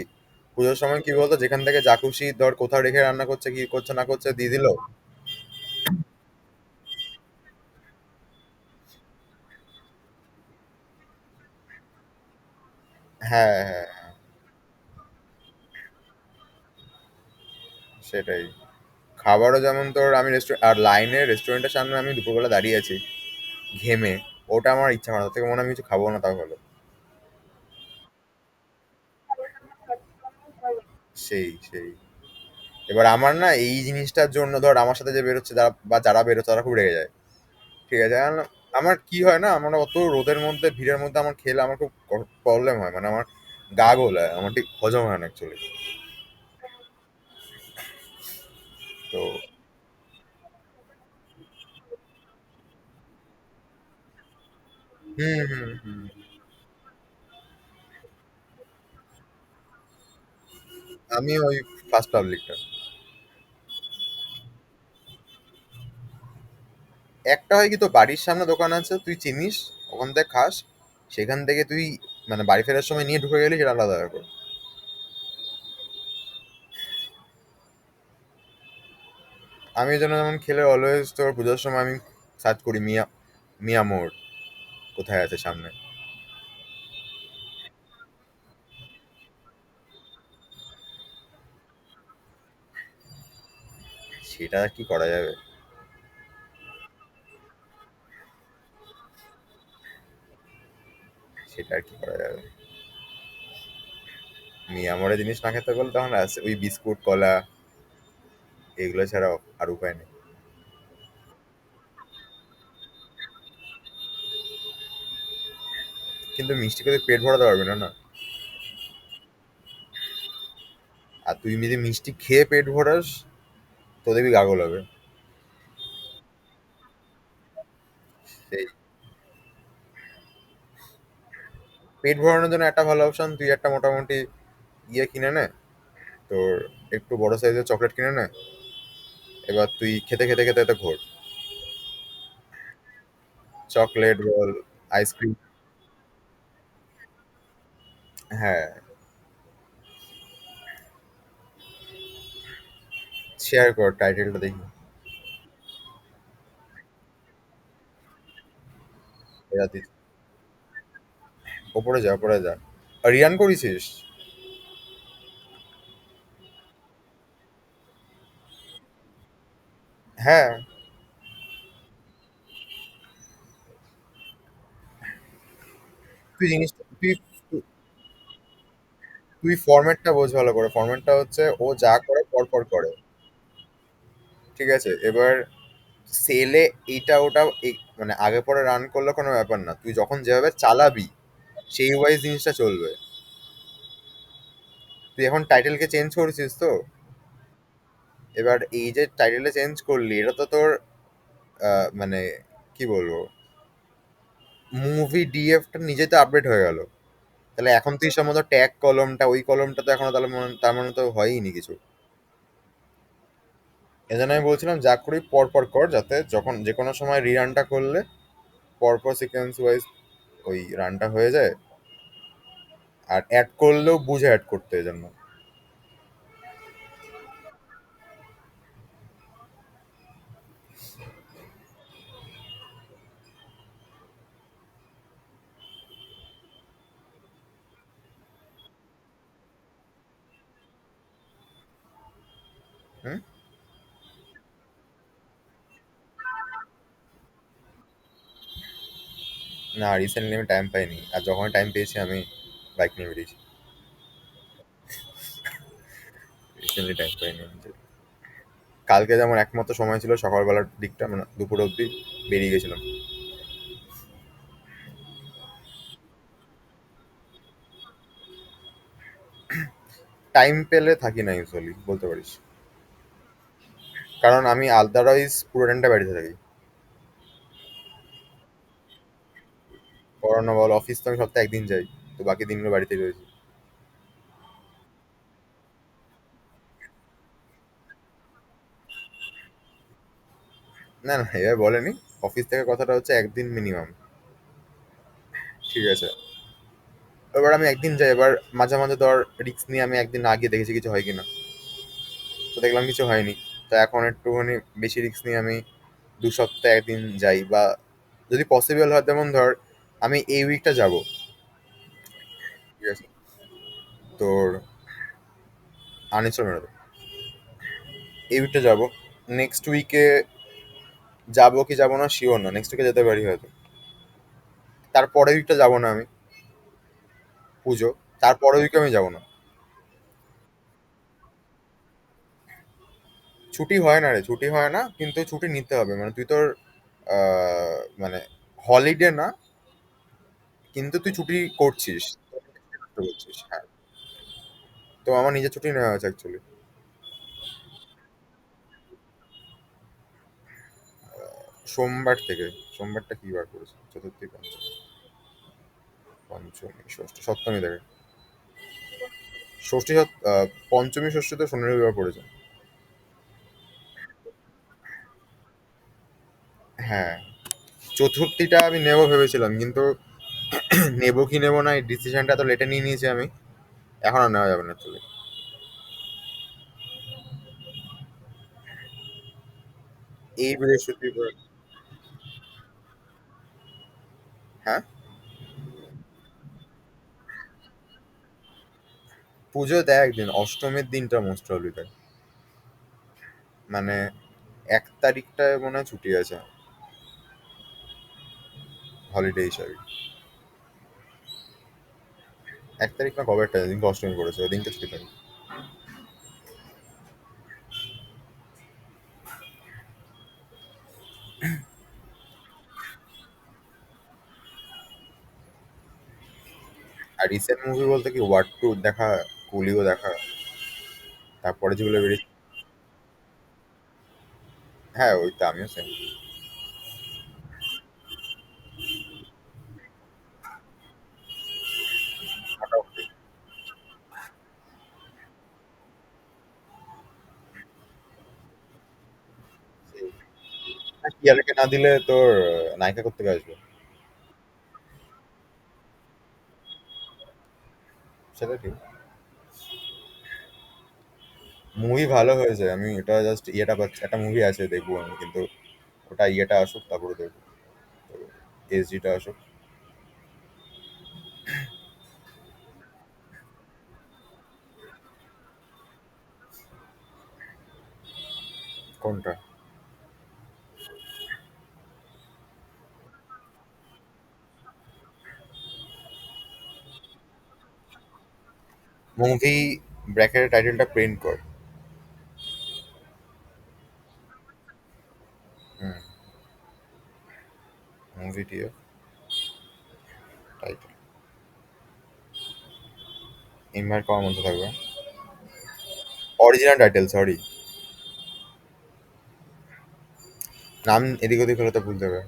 Speaker 1: পুজোর সময় কি বলতো, যেখান থেকে যা খুশি ধর কোথাও রেখে রান্না করছে, কি করছে না করছে দিয়ে দিল। হ্যাঁ, হ্যাঁ, সেটাই। খাবারও যেমন তোর আমি রেস্টুরেন্ট আর লাইনে রেস্টুরেন্টের সামনে আমি দুপুরবেলা দাঁড়িয়ে আছি ঘেমে, ওটা আমার ইচ্ছা করে না, তার থেকে মনে হয় আমি কিছু খাবো না তাহলে। সেই এবার আমার না এই জিনিসটার জন্য ধর আমার সাথে যে বেরোচ্ছে যারা বা যারা বেরোচ্ছে তারা খুব রেগে যায়। ঠিক আছে, আমার কি হয় না, আমার অত রোদের মধ্যে ভিড়ের মধ্যে আমার খেলে আমার খুব প্রবলেম হয়, মানে আমার গা গোলায়, আমার ঠিক হজম হয় না অ্যাকচুয়ালি। তো হুম। আমি ওই ফার্স্ট পাবলিকটা। একটা হয় কি, তো বাড়ির সামনে দোকান আছে, তুই চিনিস, ওখান থেকে খাস, সেখান থেকে তুই মানে বাড়ি ফেরার সময় নিয়ে ঢুকে গেলি, সেটা আলাদা ব্যাপার। আমি এই জন্য যেমন খেলে অলওয়েজ তোর পুজোর সময় আমি সার্চ করি মিয়া, মিয়া মোড় কোথায় আছে সামনে। সেটা আর কি করা যাবে। সেটা আর কি করা যাবে। মিয়া মোড়ে জিনিস না খেতে বললে তখন আছে ওই বিস্কুট কলা, এগুলো ছাড়া আর উপায় নেই। কিন্তু মিষ্টি করে পেট ভরাতে পারবে না না। আর তুই যদি মিষ্টি খেয়ে পেট ভরাস, তো দেখবি গাগল হবে। সেই পেট ভরানোর জন্য একটা ভালো অপশন, তুই একটা মোটামুটি ইয়ে কিনে নে, তোর একটু বড় সাইজের চকলেট কিনে নে, এবার তুই খেতে খেতে খেতে খেতে ঘোর। চকলেট বল, আইসক্রিম। হ্যাঁ, শেয়ার কর টাইটেলটা দেখি। রাতে ওপরে যা, ওপরে যা। রিয়ান করেছিস? হ্যাঁ। তুই জিনিস তুই তুই ফরম্যাটটা বোঝ ভালো করে, ফরম্যাটটা হচ্ছে ও যা করে পর পর করে। ঠিক আছে, এবার সেলে এইটা ওটা মানে আগে পরে রান করলে কোনো ব্যাপার না, তুই যখন যেভাবে চালাবি সেই ওয়াইজ জিনিসটা চলবে। তুই এখন টাইটেলকে চেঞ্জ করেছিস তো, এবার এই যে টাইটেলটা চেঞ্জ করলি, এটা তো তোর মানে কি বলবো, মুভি ডিএফটা নিজে তো আপডেট হয়ে গেল। তাহলে এখন তুই সম্ভবত ট্যাগ কলমটা, ওই কলমটা তো এখনো তাহলে তার মানে তো হয়ই নি কিছু। এজন্য আমি বলছিলাম যা করি পর পর কর, যাতে যখন যে কোনো সময় রিরানটা করলে পরপর সিকোয়েন্স ওয়াইজ ওই রানটা হয়ে যায়। আর অ্যাড করলেও বুঝে অ্যাড করতে, এই জন্য। হুম। না, রিসেন্টলি আমি টাইম পাইনি, আর যখন টাইম পেয়েছি আমি বাইক নিয়ে বেরিয়েছি। রিসেন্টলি টাইম পাইনি আমি। কালকে যেমন একমাত্র সময় ছিল সকালবেলার দিকটা, মানে দুপুর অবধি বেরিয়ে গেছিলাম। টাইম পেলে থাকি না ইউজুয়ালি, বলতে পারিস। কারণ আমি আদারওয়াইজ পুরো টাইমটা বাড়িতে থাকি। পড়ানো বল, অফিস তো আমি সপ্তাহে একদিন যাই, তো বাকি দিনগুলো বাড়িতে রয়েছি। না না, এবার বলেনি। অফিস থেকে কথাটা হচ্ছে একদিন মিনিমাম। ঠিক আছে, এবার আমি একদিন যাই, এবার মাঝে মাঝে ধর রিস্ক নিয়ে আমি একদিন না গিয়ে দেখেছি কিছু হয় কিনা, তো দেখলাম কিছু হয়নি। তো এখন একটুখানি বেশি রিস্ক নিয়ে আমি 2 সপ্তাহে একদিন যাই, বা যদি পসিবল হয়, যেমন ধর আমি এই উইকটা যাব। ঠিক আছে, তোর আনিসল মেলাতে এই উইকটা যাব। নেক্সট উইকে যাবো কি যাবো না শিওর না, নেক্সট উইকে যেতে পারি হয়তো। তারপরের উইকটা যাবো না আমি, পুজো, তারপরের উইকে আমি যাবো না। ছুটি হয় না রে, ছুটি হয় না, কিন্তু ছুটি নিতে হবে, মানে তুই তোর মানে হলিডে না, কিন্তু তুই ছুটি করছিস, করছিস, হ্যাঁ। তো আমার নিজের ছুটি নেওয়া হয়েছে অ্যাকচুয়ালি। সোমবার থেকে। সোমবারটা কি বার করেছে? চতুর্থী, পঞ্চমী, পঞ্চমী, ষষ্ঠী, সপ্তমী থেকে। ষষ্ঠী, পঞ্চমী ষষ্ঠী তো শনি রবিবার পড়েছে। হ্যাঁ, চতুর্থীটা আমি নেবো ভেবেছিলাম, কিন্তু নেবো কি নেবো না এই ডিসিশনটা তো লেটে নিয়ে নিয়েছি আমি। এখন আর নেওয়া যাবে না চলে। এই বৃহস্পতিবার। হ্যাঁ, পুজো দেয় একদিন, অষ্টমীর দিনটা মোস্ট প্রবলি দেয়। মানে 1 তারিখটায় মনে হয় ছুটি আছে, হলিডে হিসাবে। 1 তারিখ না কবে একটা দিনকে অষ্টমী পড়েছে, ওই দিনটা ছুটি থাকে। আর রিসেন্ট মুভি বলতে কি ওয়ার টু দেখা, কুলিও দেখা, তারপরে যেগুলো বেরিয়েছে। হ্যাঁ, ওই তো আমিও সেম। মোটামুটি। ইয়ারকে না দিলে তোর নায়িকা করতে আসবে। সেটা ঠিক। মুভি ভালো হয়েছে, আমি এটা জাস্ট ইয়েটা পাচ্ছি, একটা মুভি আছে দেখবো আমি, কিন্তু ওটা ইয়েটা আসুক তারপরে দেখবো। এসজিটা আসুক। কোনটা? মুভি ব্র্যাকেটের টাইটেলটা প্রিন্ট কর। হুম। মুভি দিয়ে টাইটেল ইনভাইট করার মধ্যে থাকবে। Original title, sorry. নাম এদিক ওদিক হলে তো ভুলতে হবে।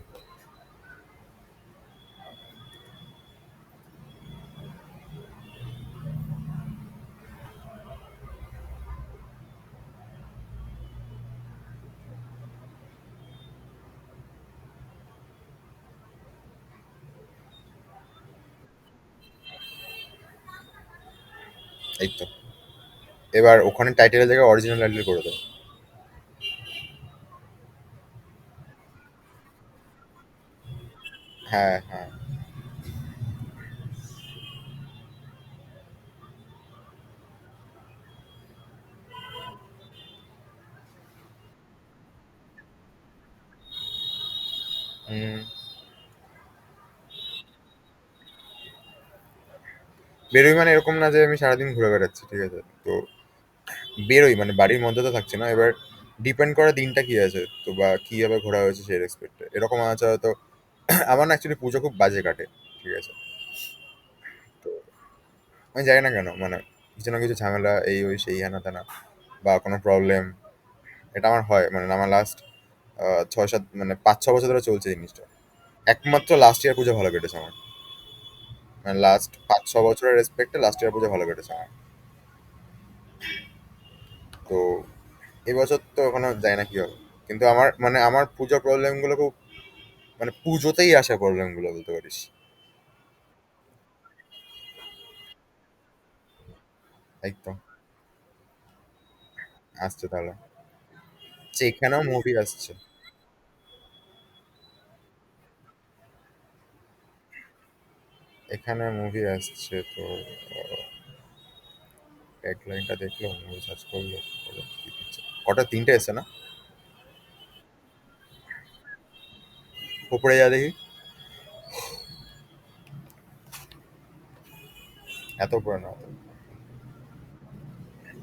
Speaker 1: এই তো, এবার ওখানে টাইটেলের জায়গায় অরিজিনাল টাইটেল করে দাও। হ্যাঁ, হ্যাঁ। হুম। বেরোই মানে এরকম না যে আমি সারাদিন ঘুরে বেড়াচ্ছি, ঠিক আছে তো। বেরোই মানে বাড়ির মধ্যে তো থাকছি না, এবার ডিপেন্ড করে দিনটা কি আছে তো, বা কিভাবে ঘোরা হয়েছে সেই রেসপেক্টে এরকম আছে হয়তো। আমার না অ্যাকচুয়ালি পুজো খুব বাজে কাটে, ঠিক আছে। তো আমি জানি না কেন, মানে কিছু না কিছু ঝামেলা, এই ওই সেই হেনা তেনা, বা কোনো প্রবলেম, এটা আমার হয়, মানে আমার লাস্ট 6-7 মানে 5-6 বছর ধরে চলছে জিনিসটা। একমাত্র লাস্ট ইয়ার পুজো ভালো কেটেছে আমার, মানে লাস্ট 5-6 বছরের রেসপেক্টে লাস্ট ইয়ার পুজো ভালো কেটেছে আমার। তো এবছর তো এখনো যায় না কি হবে, কিন্তু আমার মানে আমার পুজো প্রবলেম গুলো খুব, মানে পুজোতেই আসে প্রবলেম গুলো বলতে পারিস। একদম। আসছে তাহলে। আচ্ছা, এখানেও মুভি আসছে। এখানে মুভি আসছে তো, ট্যাগলাইনটা দেখলো, মুভি সার্চ করলো, বলো কি দিচ্ছে। কটা, 3টে এসে না? উপরে যা দেখি। এত উপরে না।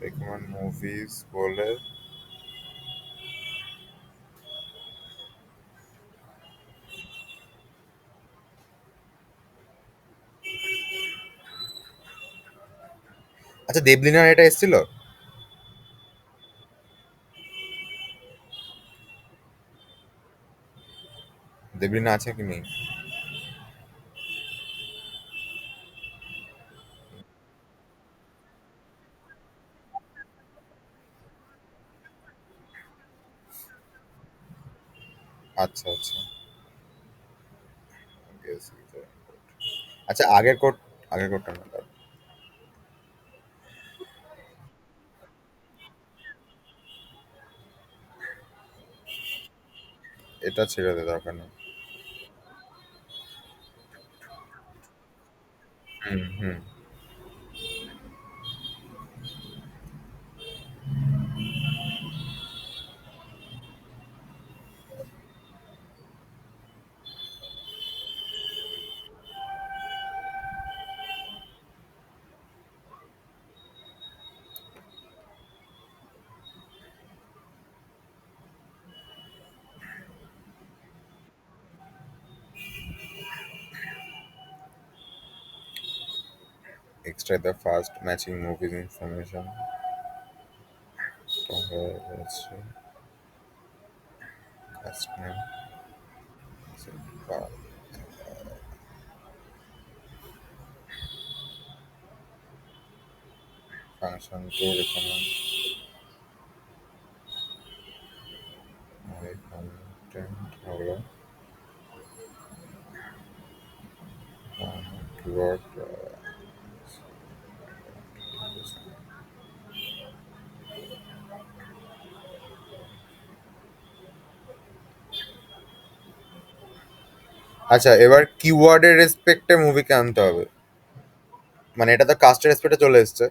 Speaker 1: রেকমেন্ড মুভিজ বলে আচ্ছা, দেবলিনার এটা এসেছিল? দেবলিনা আছে কি নেই? আচ্ছা আচ্ছা। Yes, আচ্ছা, আগের কোটটা না তার। এটা ছেড়ে দে, দরকার নেই। হুম হুম। Extract the fast matching movies information. Cast name. Function to recommend my content হলো keyword আচ্ছা, এবার কিওয়ার্ডের রেসপেক্টে মুভিকে আনতে হবে। মানে এটা তো কাস্টের রেসপেক্টে চলে এসেছে।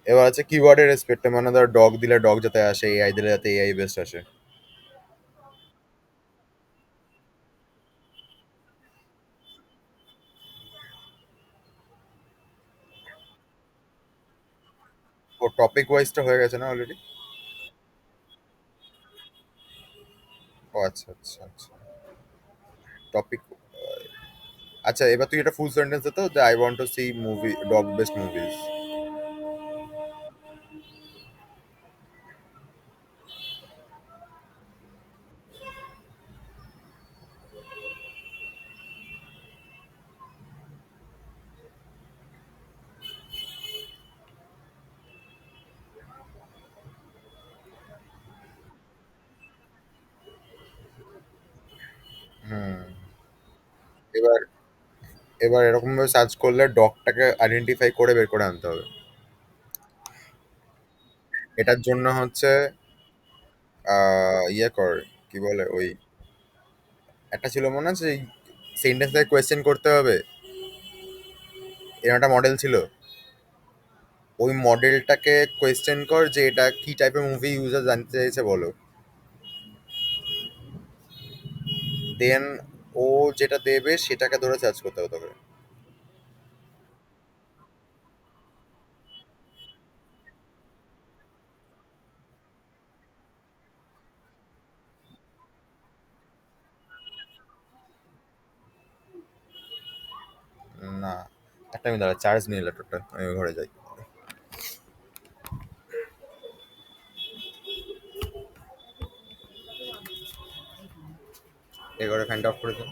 Speaker 1: এবার আছে কিওয়ার্ডের রেসপেক্টে, মানে ধর ডগ দিলে ডগ যাতে আসে, এআই দিলে যাতে এআই বেস্ট আসে। ও টপিক ওয়াইজটা হয়ে গেছে না অলরেডি? ও আচ্ছা আচ্ছা আচ্ছা। টপিক। আচ্ছা, এবার তুই এটা ফুল সেন্টেন্স দে তো, যে I want to see movie dog best movies. হুম। এবার এবার এরকম ভাবে সার্চ করলে ডগটাকে আইডেন্টিফাই করে বের করে আনতে হবে। এটার জন্য হচ্ছে ইয়ে কর, কি বলে ওই, একটা ছিল মনে আছে সেন্টেন্স থেকে কোয়েশ্চেন করতে হবে, এরকম একটা মডেল ছিল। ওই মডেলটাকে কোয়েশ্চেন কর যে এটা কি টাইপের মুভি ইউজার জানতে চাইছে বলো, দেন ও যেটা দেবে সেটাকে ধরে সার্চ করতে হবে তোকে। না, একটা আমি দাঁড়া, চার্জ নিয়ে ল্যাপটপটা, আমি ঘরে যাই। এ ঘরে ফ্যানটা অফ করে দিন।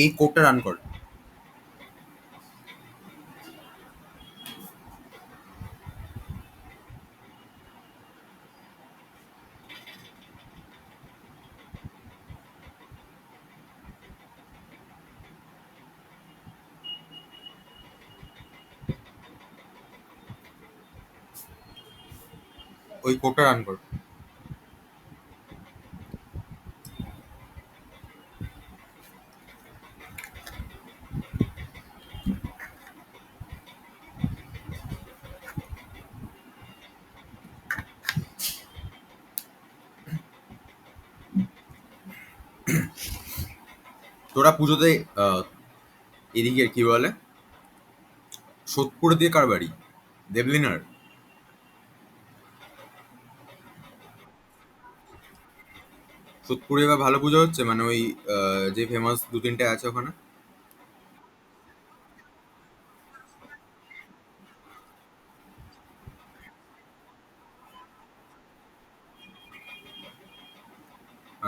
Speaker 1: এই কোডটা রান কর। ওই কোডটা রান কর। তোরা পুজোতে আহ, এদিকে কি বলে, সোদপুর দিয়ে কার বাড়ি? দেবলিনার? সোদপুরে এবার ভালো পুজো হচ্ছে, মানে ওই যে ফেমাস দু তিনটে আছে ওখানে।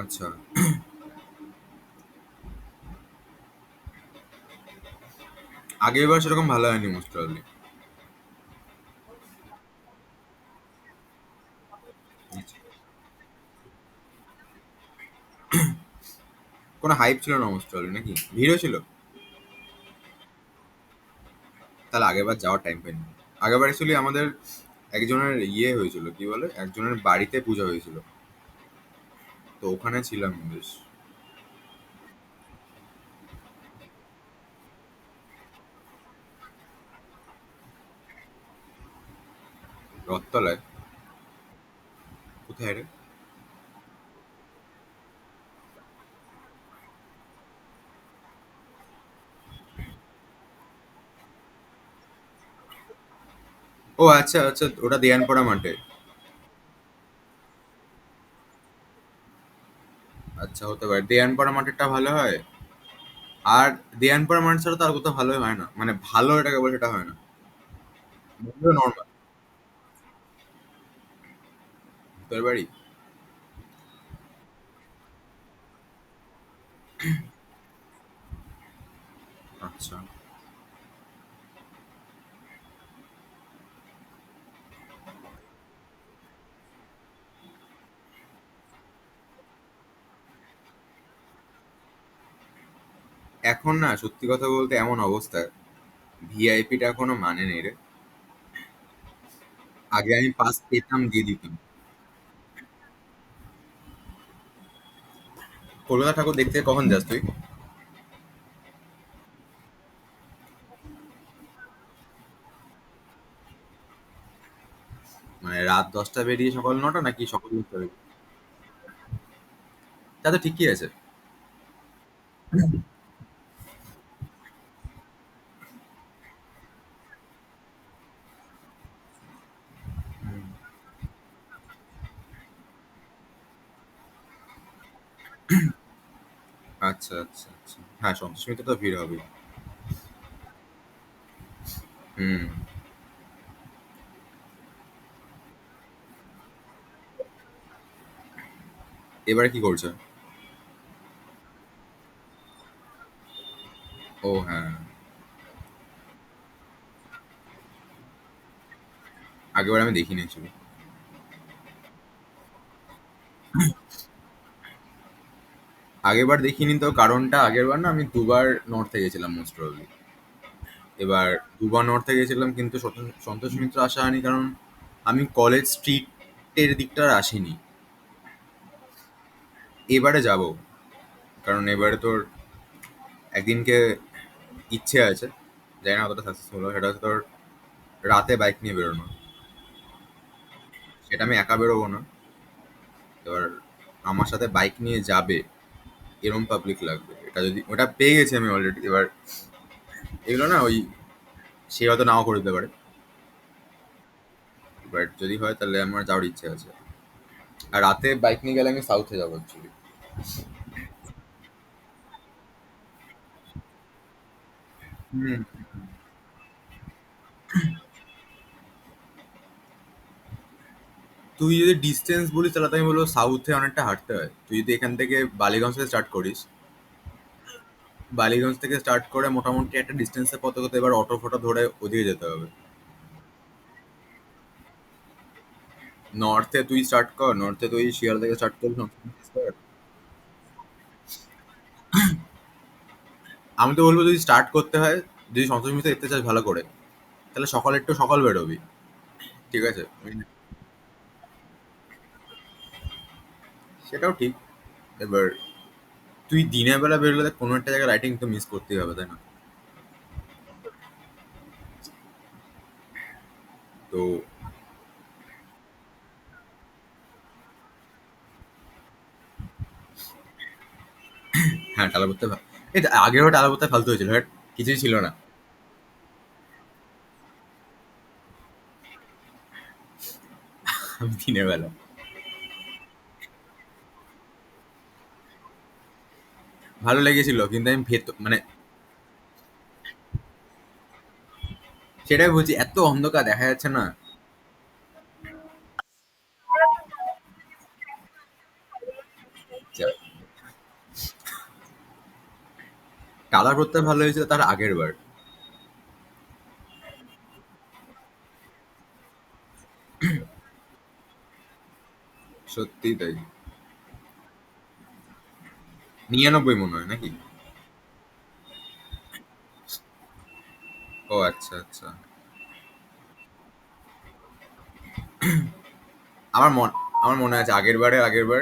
Speaker 1: আচ্ছা। আগের বার সেরকম ভালো হয়নি মোস্ট প্রবাবলি। কোনো হাইপ ছিল না মোস্ট প্রবাবলি, নাকি ভিড়ও ছিল? তাহলে আগের বার যাওয়ার টাইম পাইনি। আগের বার অ্যাকচুয়ালি আমাদের একজনের ইয়ে হয়েছিল, কি বলে, একজনের বাড়িতে পূজা হয়েছিল, তো ওখানে ছিলাম বেশ। রথতলায়? কোথায় রে? ও আচ্ছা আচ্ছা, ওটা দেয়ানপাড়া মাঠে। আচ্ছা, হতে পারে দেয়ানপাড়া মাঠেরটা ভালো হয়। আর দেয়ানপাড়া মাঠ ছাড়া তো আর কোথাও ভালো হয় না, মানে ভালো এটাকে বলে সেটা হয় না, নর্মাল। তোর বাড়ি? আচ্ছা। এখন না, সত্যি কথা বলতে এমন অবস্থা, ভিআইপিটা এখনো মানে নেই রে। আগে আমি পাস পেতাম, দিয়ে দিতাম। কলকাতা ঠাকুর দেখতে কখন যাস তুই? মানে রাত 10টা বেরিয়ে সকাল 9টা, নাকি সকাল 10টা বেরিয়ে? তা তো ঠিকই আছে। আচ্ছা আচ্ছা আচ্ছা, হ্যাঁ সন্তোষ মিত্র তো ভিড় হবে। হুম। এবারে কি করছে? ও হ্যাঁ। আগেবার আমি দেখিনি actually। আগেরবার দেখিনি, তো কারণটা আগেরবার না আমি দুবার নর্থে গেছিলাম মোস্ট প্রবাবলি। এবার দুবার নর্থে গেছিলাম কিন্তু সন্তোষ মিত্র আসা হয়নি, কারণ আমি কলেজ স্ট্রিটের দিকটা আর আসিনি। এবারে যাব, কারণ এবারে তোর একদিনকে ইচ্ছে আছে, জানি না কতটা সাকসেসফুল হয়, সেটা হচ্ছে তোর রাতে বাইক নিয়ে বেরোনো। সেটা আমি একা বেরোবো না, এবার আমার সাথে বাইক নিয়ে যাবে এরম পাবলিক লাগবে, এটা যদি ওটা পেয়ে গেছি আমি অলরেডি। এবার এগুলো না ওই সে হয়তো নাও করে দিতে পারে, বাট যদি হয় তাহলে আমার যাওয়ার ইচ্ছে আছে। আর রাতে বাইক নিয়ে গেলে আমি সাউথে যাবো অ্যাকচুয়ালি। হুম। তুই যদি ডিস্টেন্স বলিস তাহলে তো আমি বলবো সাউথে অনেকটা হাঁটতে হয়। তুই যদি এখান থেকে বালিগঞ্জ থেকে স্টার্ট করিস, বালিগঞ্জ থেকে স্টার্ট করে মোটামুটি একটা ডিস্টেন্সে কত কত এবার অটো ফটো ধরে ওদিকে যেতে হবে। নর্থে তুই স্টার্ট কর, নর্থে তুই শিয়ালদা থেকে স্টার্ট করবি। আমি তো বলবো যদি স্টার্ট করতে হয়, যদি সন্তোষ মিত্র দেখতে চাস ভালো করে, তাহলে সকালে একটু সকাল বেরোবি, ঠিক আছে? সেটাও ঠিক। এবার তুই দিনের বেলা বেরোলে দেখ কোনো একটা জায়গায় লাইটিং তো মিস করতেই হবে, তাই না? তো হ্যাঁ, টালাপত্তা এই আগের বার টালাপত্তা ফালতু হয়েছিল, হ্যাঁ, কিছুই ছিল না। দিনের বেলা ভালো লেগেছিল, কিন্তু আমি মানে সেটাই বলছি, এত অন্ধকার দেখা যাচ্ছে না। টালা করতে ভালো হয়েছিল তার আগের বার। সত্যি তাই। 99 মনে হয় নাকি? ও আচ্ছা আচ্ছা। আমার মন আমার মনে আছে আগের বার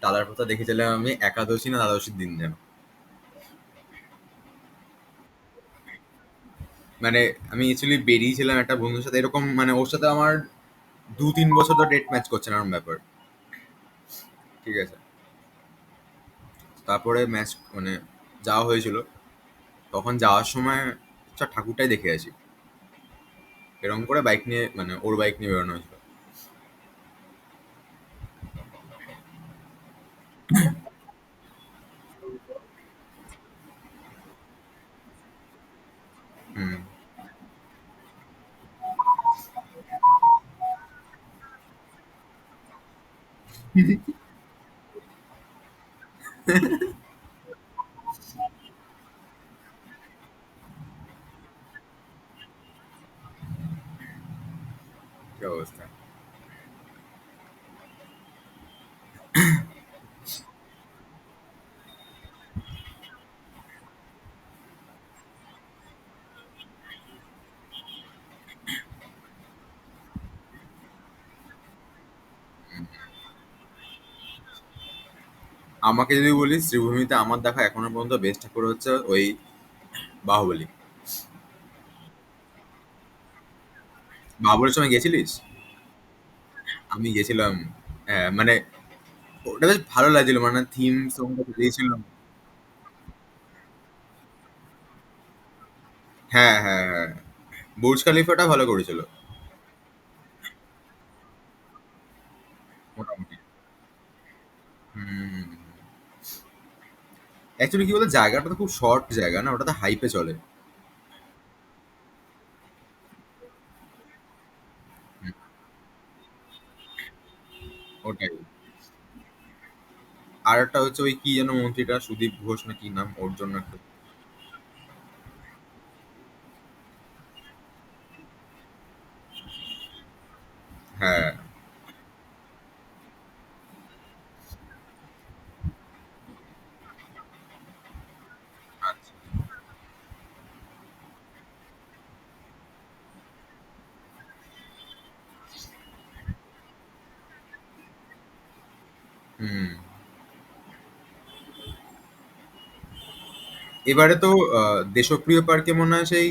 Speaker 1: টালার কথা দেখেছিলাম আমি একাদশী না দ্বাদশীর দিন যেন। মানে আমি অ্যাকচুয়ালি বেরিয়েছিলাম একটা বন্ধুর সাথে, এরকম মানে ওর সাথে আমার 2-3 বছর তো ডেট ম্যাচ করছে না এরকম ব্যাপার, ঠিক আছে? তারপরে ম্যাচ মানে যাওয়া হয়েছিল, তখন যাওয়ার সময় আচ্ছা ঠাকুরটাই দেখে আসি, এরকম করে বাইক নিয়ে মানে ওর বাইক নিয়ে বেরোনো হয়েছিল। হুম। কি অবস্থা! আমাকে যদি বলিস শ্রীভূমিতে আমার দেখা এখনো পর্যন্ত বেস্ট ঠাকুর হচ্ছে ওই বাহুবলী। বাহুবলীর সময় গেছিলিস? আমি গেছিলাম। হ্যাঁ, মানে ওটা বেশ ভালো লাগছিল, মানে থিম সংটা দিয়েছিলাম। হ্যাঁ হ্যাঁ হ্যাঁ, বুর্জ খালিফাটা ভালো করেছিল মোটামুটি। হুম। অ্যাকচুয়ালি কি বলতো, জায়গাটা তো খুব শর্ট জায়গা না, ওটাতে হাইপে চলে। হুম, ওটাই। আর একটা হচ্ছে ওই কি যেন মন্ত্রীটা সুদীপ ঘোষ না কি নাম, ওর জন্য একটা। হ্যাঁ। আচ্ছা। হুম। এবারে তো দেশপ্রিয় পার্কে মনে হয় সেই।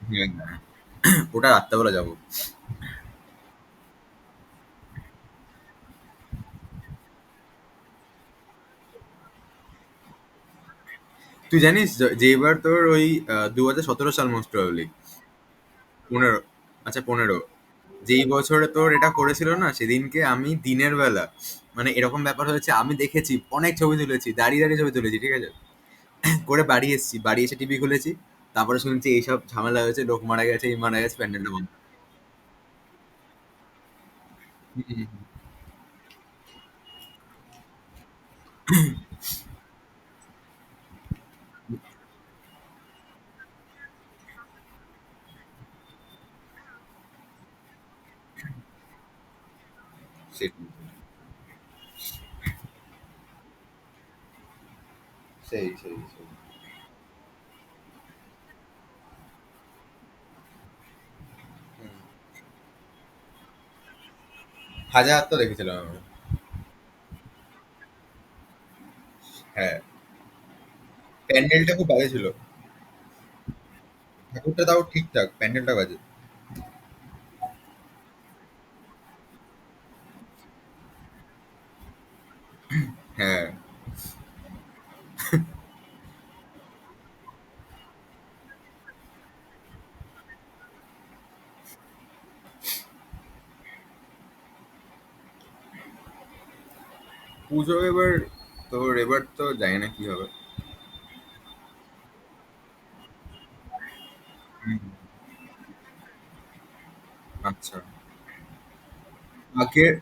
Speaker 1: হ্যাঁ, ওটা রাত্রেবেলা যাবো। তুই জানিস যে এবার তোর ওই 2017 সাল মোস্ট প্রবাবলি, 15, আচ্ছা 15, যেই বছরে তোর এটা করেছিল না, সেদিনকে আমি দিনের বেলা, মানে এরকম ব্যাপার হয়েছে, আমি দেখেছি, অনেক ছবি তুলেছি, দাঁড়িয়ে দাঁড়িয়ে ছবি তুলেছি, ঠিক আছে, করে বাড়ি এসেছি, বাড়ি এসে টিভি খুলেছি, তারপরে শুনছি এইসব ঝামেলা হয়েছে, লোক মারা গেছে, এই মারা গেছে, প্যান্ডেলটা বন্ধ। হুম, হুম, হুম। সেটাই, সেই সেই সেই। হুম। হাজার তো দেখেছিলাম আমি। হ্যাঁ, প্যান্ডেলটা খুব বাজে ছিল। ঠাকুরটা তাও ঠিকঠাক, প্যান্ডেলটা বাজে। হ্যাঁ। পুজো এবার, তোর এবার তো জানি না কি হবে। হুম। আচ্ছা। আগের,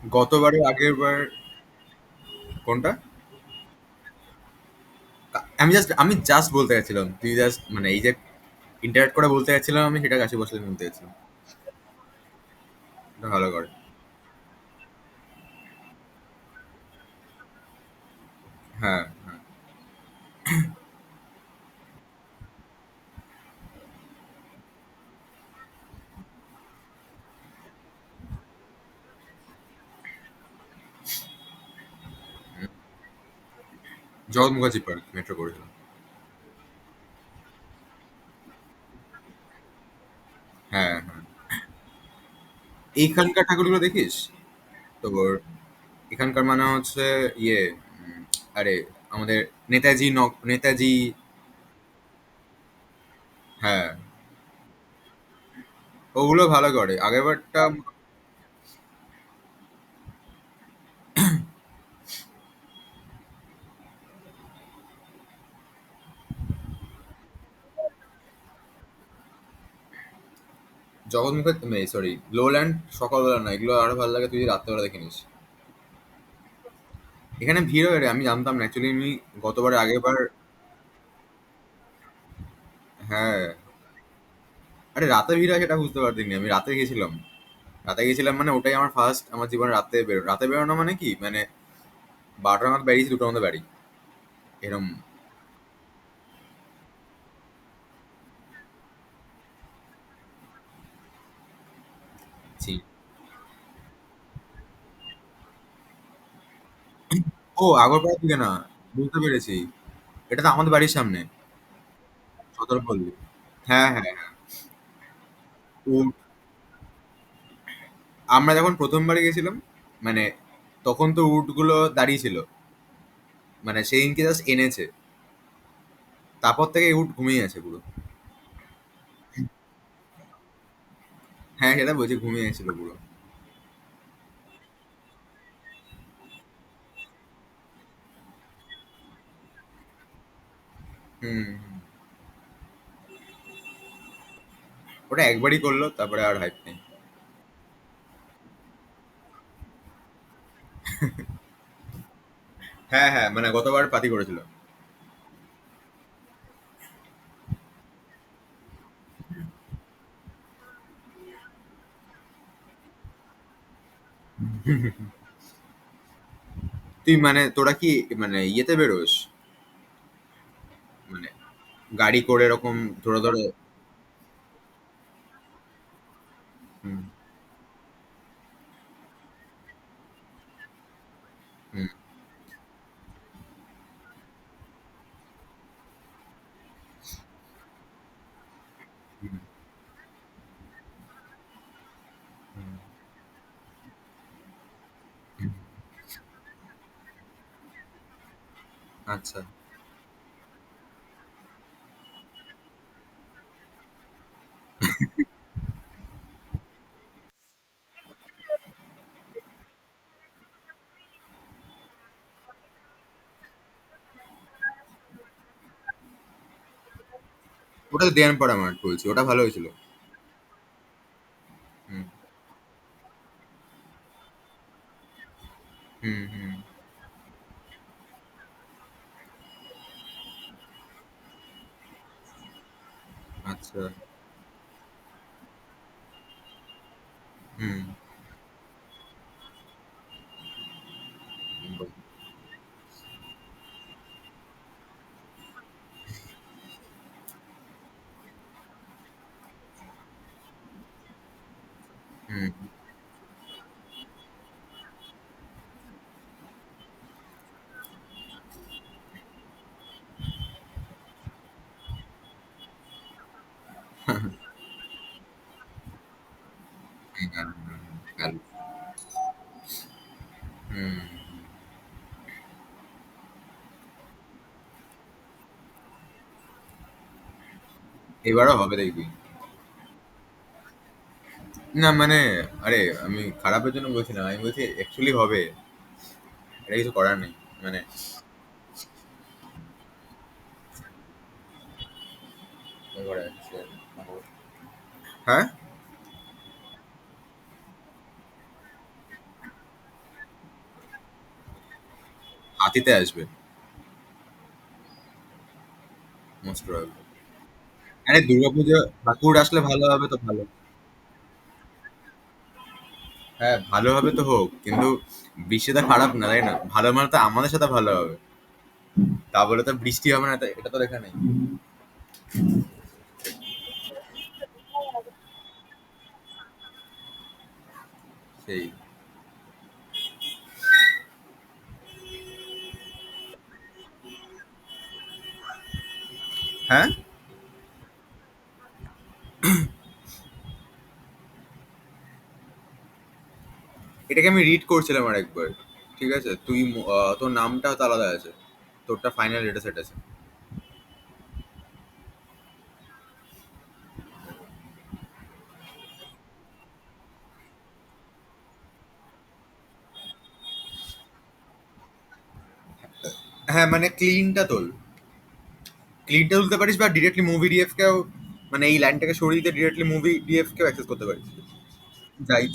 Speaker 1: গতবারের আগের বার কোনটা? আমি জাস্ট বলতে যাচ্ছিলাম, তুই জাস্ট মানে এই যে ইন্টারাক্ট করে বলতে যাচ্ছিলাম, আমি সেটা কাছে বসে বলতে যাচ্ছিলাম। এটা ভালো করে। হ্যাঁ হ্যাঁ। জগৎ মুখার্জি পার্ক মেট্রো করেছিলাম। হ্যাঁ হ্যাঁ। এইখানকার ঠাকুরগুলো দেখিস? তোর এখানকার মানে হচ্ছে ইয়ে, উম, আরে আমাদের নেতাজি। হ্যাঁ, ওগুলো ভালো করে আগেরবারটা। জগৎ মুখে, সরি, লোল্যান্ড সকালবেলা না, এগুলো আরো ভালো লাগে তুই যদি রাত্রেবেলা দেখে নিস। এখানে ভিড় হয় রে, আমি জানতাম না অ্যাকচুয়ালি, আমি গতবারে আগের বার। হ্যাঁ। আরে রাতে ভিড় হয় সেটা বুঝতে পারতিনি, আমি রাতে গেছিলাম। রাতে গেছিলাম মানে ওটাই আমার ফার্স্ট, আমার জীবনে রাতে বেরোনো মানে কি মানে 12টার মধ্যে বেরিয়েছি, 2টার মধ্যে বাড়ি, এরম। ছি। ও, আগরপাড়ার দিকে না, বুঝতে পেরেছি, এটা তো আমাদের বাড়ির সামনে, সতর্কপল্লী। হ্যাঁ হ্যাঁ হ্যাঁ। ও, আমরা যখন প্রথমবারে গেছিলাম, মানে তখন তো উট গুলো দাঁড়িয়ে ছিল, মানে সেদিনকে জাস্ট এনেছে, তারপর থেকে উট ঘুমিয়ে আছে পুরো। হ্যাঁ, সেটা বলছি, ঘুমিয়ে গেছিল পুরো। হুম। ওটা একবারই করলো, তারপরে আর হাইপ নেই। হ্যাঁ হ্যাঁ, মানে গতবার পার্টি করেছিল। তুই মানে তোরা কি মানে ইয়েতে বেরোস, মানে গাড়ি করে এরকম ধরে ধরে? হুম হুম হুম। আচ্ছা। ওটা তো দেয়ান পাড়া মাঠ বলছি, ওটা ভালো হয়েছিল। হুম, হুম, হুম। আচ্ছা। হুম, হুম, হুম, হুম, হুম। এবারও হবে দেখবি। না মানে, আরে আমি খারাপের জন্য বলছি না, আমি বলছি অ্যাকচুয়ালি হবে। এটা কিছু করার নেই। মানে এবারে হচ্ছে, হ্যাঁ, হাতিতে আসবে মোস্ট প্রবাবলি। আরে দুর্গাপুজো ঠাকুর আসলে ভালো হবে তো ভালো। হ্যাঁ, ভালো হবে তো হোক, কিন্তু বৃষ্টিটা খারাপ না, তাই না? ভালো মানে তো আমাদের সাথে ভালো হবে। তা বলে তো বৃষ্টি হবে না, এটা তো লেখা নেই। সেই। হ্যাঁ, এটাকে আমি রিড করছিলাম আর একবার। ঠিক আছে, তুই তোর নামটা তো আলাদা আছে, তোরটা ফাইনাল ডেটা সেট আছে। হ্যাঁ মানে ক্লিনটা তোল, ক্লিনটা তুলতে পারিস, বা ডিরেক্টলি মুভি ডিএফ কেও, মানে এই লাইনটাকে সরিয়ে দিতে ডিরেক্টলি মুভি ডিএফ কেও অ্যাক্সেস করতে পারিস। যাই।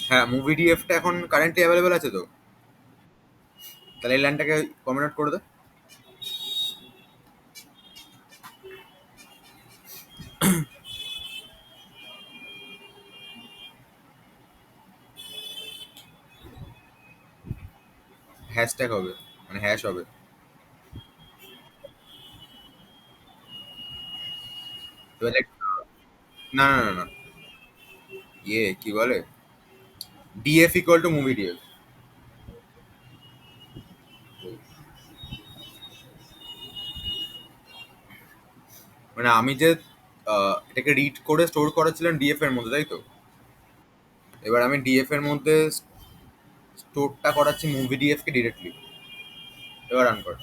Speaker 1: হ্যাঁ, মুভি ডিএফটা এখন কারেন্টলি অ্যাভেলেবেল আছে তো। তাহলে এই লাইনটাকে কমেন্ট আউট করে দে। হ্যাশট্যাগ হবে, মানে হ্যাশ হবে। এবার না না না না, ইয়ে কি বলে, DF equal to movie DF. মানে আমি যে এটাকে রিড করে স্টোর করেছিলাম ডিএফ এর মধ্যে, তাই তো? এবার আমি ডিএফ এর মধ্যে স্টোরটা করাচ্ছি মুভি ডিএফ কে ডিরেক্টলি। এবার রান কর।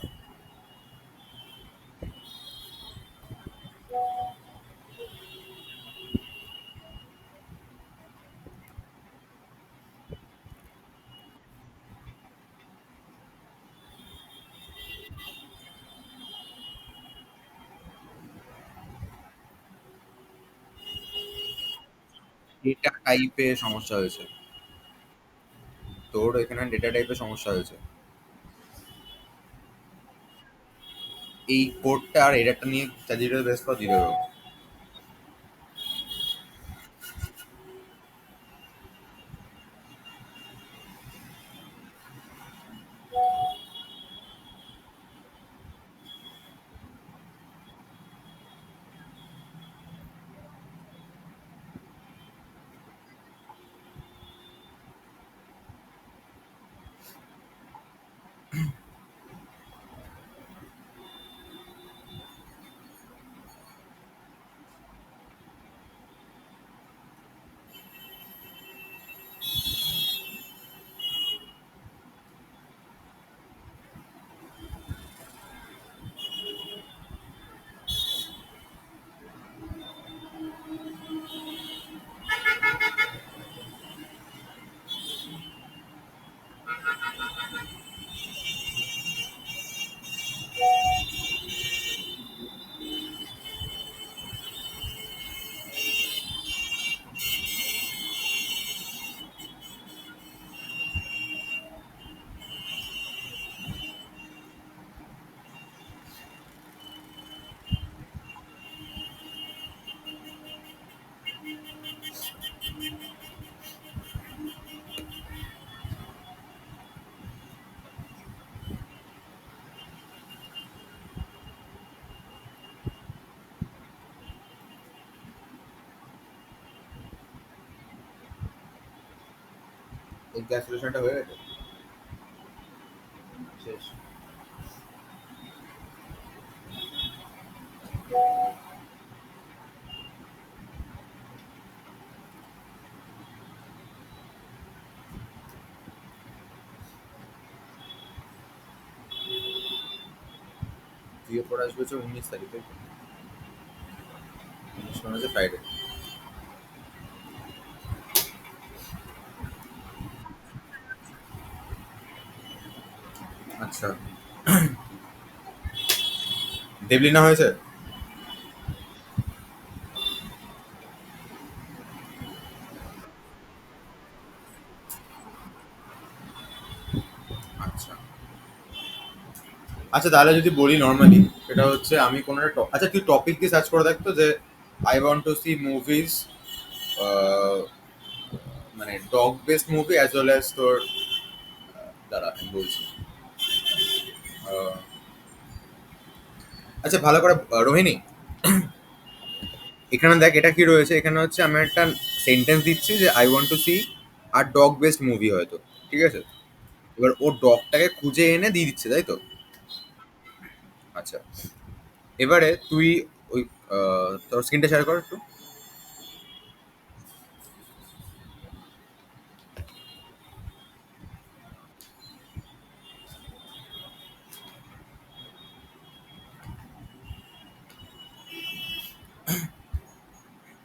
Speaker 1: ডেটা টাইপে সমস্যা হয়েছে, তোর এখানে ডেটা টাইপে সমস্যা হয়েছে। এই কোডটা আর এররটা নিয়ে চ্যাট বেস করে দিয়ে দেবো। এই গ্যাস সলিউশনটা হয়ে গেছে শেষ। জিও পড়া আসবে হচ্ছে 19 তারিখে, 19 মানে হচ্ছে ফ্রাইডে। আচ্ছা, দেবলিনা হয়েছে? আচ্ছা আচ্ছা, তাহলে যদি বলি নর্মালি, সেটা হচ্ছে আমি কোনো একটা আচ্ছা তুই টপিক দিয়ে সার্চ করে দেখতো যে I want to see movies, মানে dog based movie as well as তোর, দাঁড়া আমি বলছি। আহ, আচ্ছা ভালো করে রোহিণী, এখানে দেখ এটা কি রয়েছে, এখানে হচ্ছে আমি একটা সেন্টেন্স দিচ্ছি যে আই ওয়ান্ট টু সি আর ডগ বেসড মুভি হয়তো, ঠিক আছে? এবার ও ডগটাকে খুঁজে এনে দিয়ে দিচ্ছে, তাই তো? আচ্ছা, এবারে তুই ওই তোর স্ক্রিনটা শেয়ার কর একটু।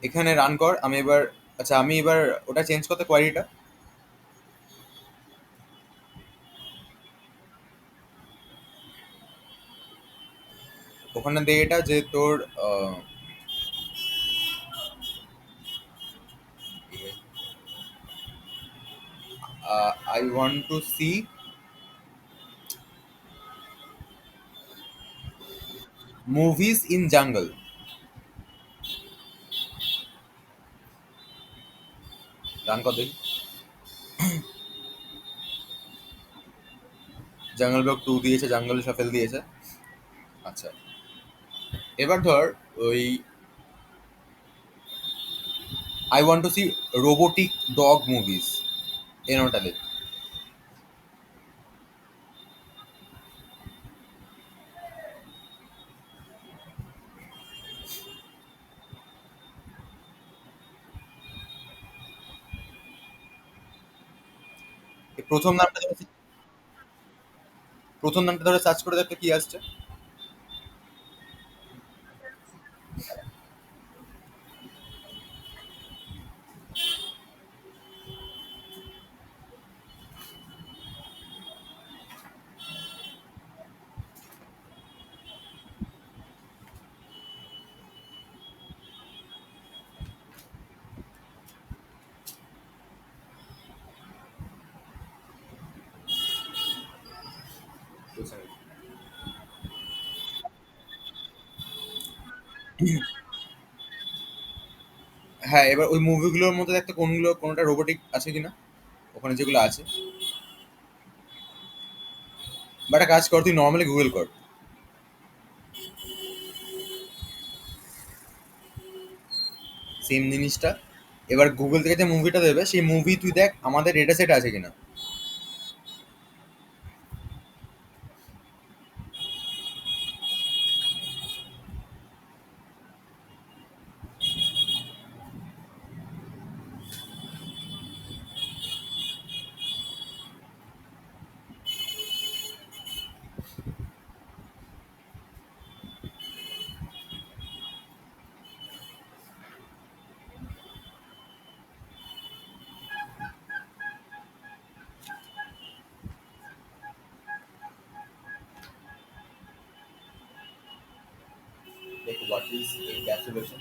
Speaker 1: এখানে রান কর, আমি এবার, আচ্ছা আমি এবার ওটা চেঞ্জ করতে কোয়ারিটা, ওখানে দে এটা যে তোর I want to see movies in jungle. Run কর দেখি। জঙ্গল বুক 2 দিয়েছে, জঙ্গল শাফেল দিয়েছে। আচ্ছা, এবার ধর ওই I want to see robotic dog movies, এ নোটা দেখ। এই প্রথম নামটা ধরে সার্চ করে দেখতে কি আসছে। হ্যাঁ, এবার ওই মুভিগুলোর মধ্যে একটা কোনগুলো কোনটা রোবোটিক আছে কিনা ওখানে যেগুলো আছে। বা একটা কাজ কর, তুই নর্মালি গুগল কর সেম জিনিসটা। এবার গুগল থেকে যে মুভিটা দেবে সেই মুভি তুই দেখ আমাদের ডেটা সেট আছে কিনা। দেখ হোয়াট ইজ এনক্যাপসুলেশন।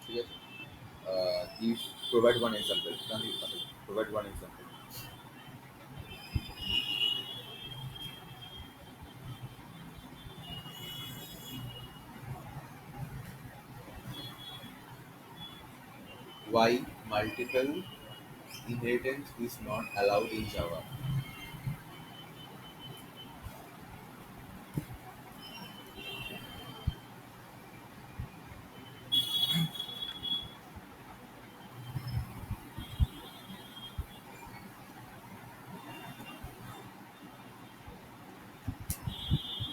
Speaker 1: ঠিক আছে, give provide one example, provide one example। Why multiple inheritance is not allowed in Java?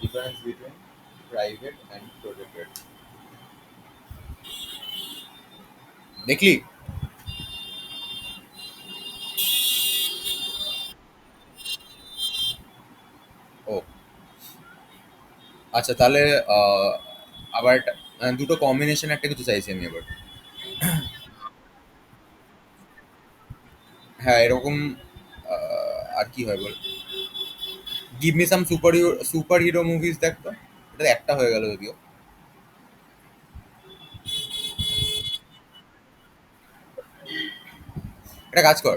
Speaker 1: Difference between private and protected. দেখলি? ও আচ্ছা, তাহলে আহ, আবার দুটো কম্বিনেশন একটা কিছু চাইছি আমি এবার। হ্যাঁ, এরকম আর কি হয় বল? Give me some super hero movies দেখ তো। এটা তো একটা হয়ে গেল যদিও। একটা কাজ কর,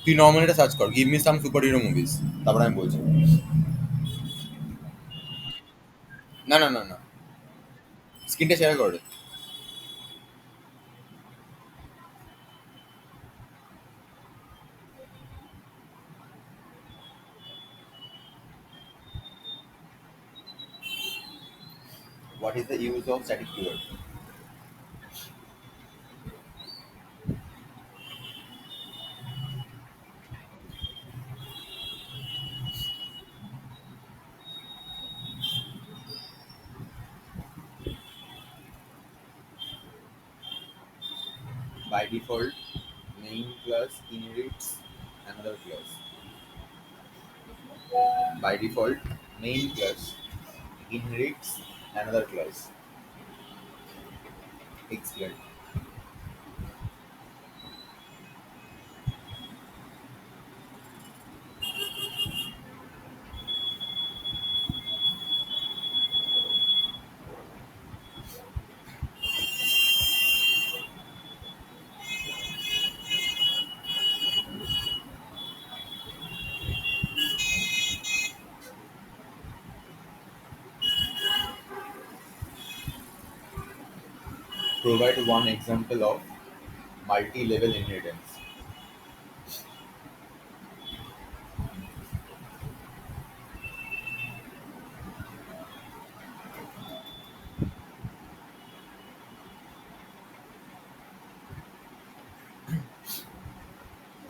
Speaker 1: তুই নর্মাল এটা সার্চ কর, give me some super hero movies, তারপর আমি বলছি। না না না না, স্ক্রিনটা শেয়ার করে। What is the use of static keyword? By default, main class inherits another class. By default, main class inherits another class. Explain. Provide one example of multi-level inheritance.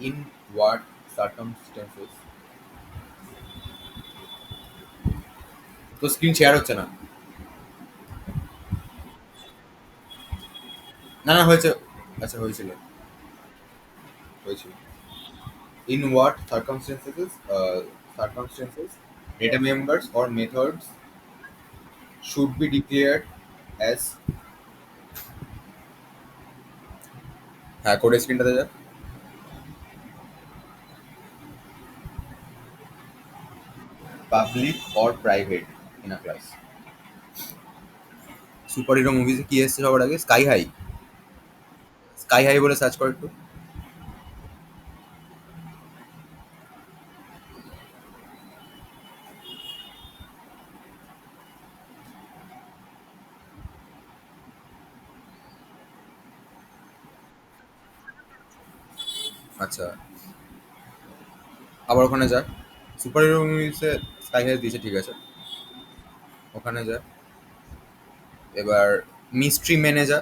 Speaker 1: In what circumstances? তো screen share হচ্ছে না। না না, হয়েছে। আচ্ছা, হয়েছিল। হয়েছিল। In what circumstances data members or methods should be declared as, হ্যাঁ কোডের স্ক্রিনটাতে যা, public or private in a class? Super hero মুভিজে কি এসেছে সবার আগে? Sky high. স্কাই হাই বলে সার্চ কর একটু। আচ্ছা, আবার ওখানে যা। সুপার হিরো মুভিজে স্কাই হাই দিয়েছে, ঠিক আছে। ওখানে যা। এবার মিস্ট্রি মেনে যা।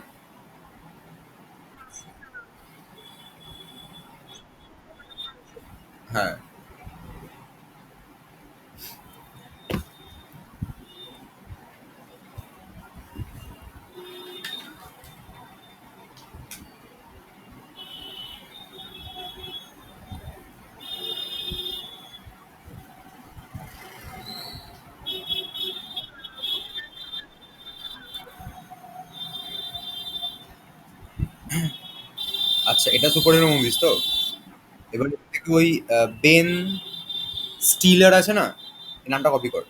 Speaker 1: হ্যাঁ। আচ্ছা, এটা সুপার হিরো মুভিজ তো। এবার একটু ওই বেন স্টিলার আছে না, এই নামটা কপি কর।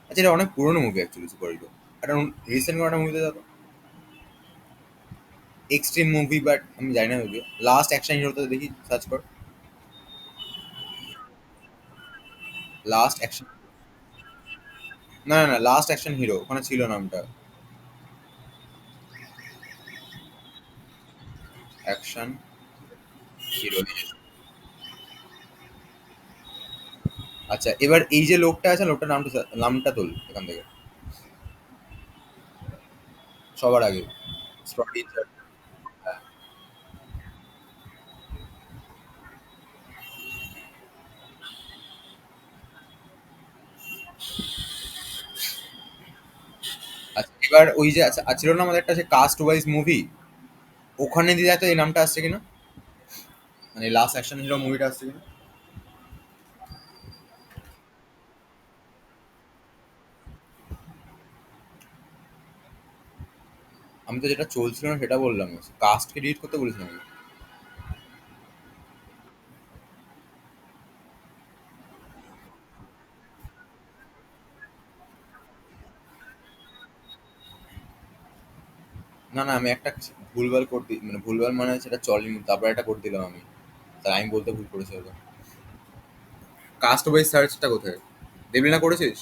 Speaker 1: আচ্ছা, এটা অনেক পুরোনো মুভি অ্যাকচুয়ালি, সুপার হিরো। একটা রিসেন্ট কোনো একটা মুভিতে যাবো, এক্সট্রিম মুভি, বাট আমি জানি না যদিও। লাস্ট অ্যাকশন হিরোতে দেখি, সার্চ কর। লাস্ট অ্যাকশন, না না না, লাস্ট অ্যাকশন হিরো ওখানে ছিল নামটা। Action hero. আচ্ছা, এবার এই যে লোকটা আছে, লোকটার নামটা তোল এখান থেকে সবার আগে। স্ক্রটিঞ্জার। আচ্ছা, এবার ওই যে আচ্ছা ছিল না আমাদের একটা কাস্ট ওয়াইজ মুভি, ওখানে দিয়ে তো এই নামটা আসছে কিনা, মানে লাস্ট অ্যাকশন হিরো মুভিটা আসছে কিনা। আমি তো যেটা চলছিল না সেটা বললাম, কাস্টকে ডিলিট করতে বলেছিলাম আমি। না না, আমি একটা ভুলভাল করে মানে ভুলভাল মানে সেটা চলেনি, তারপর একটা করে দিলাম আমি, তাই আমি বলতে ভুল করেছি ওটা। কাস্ট ওয়াইজ সার্চটা কোথায়, দেখলি না করেছিস?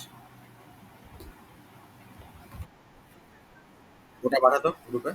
Speaker 1: ওটা পাঠাতো গ্রুপে।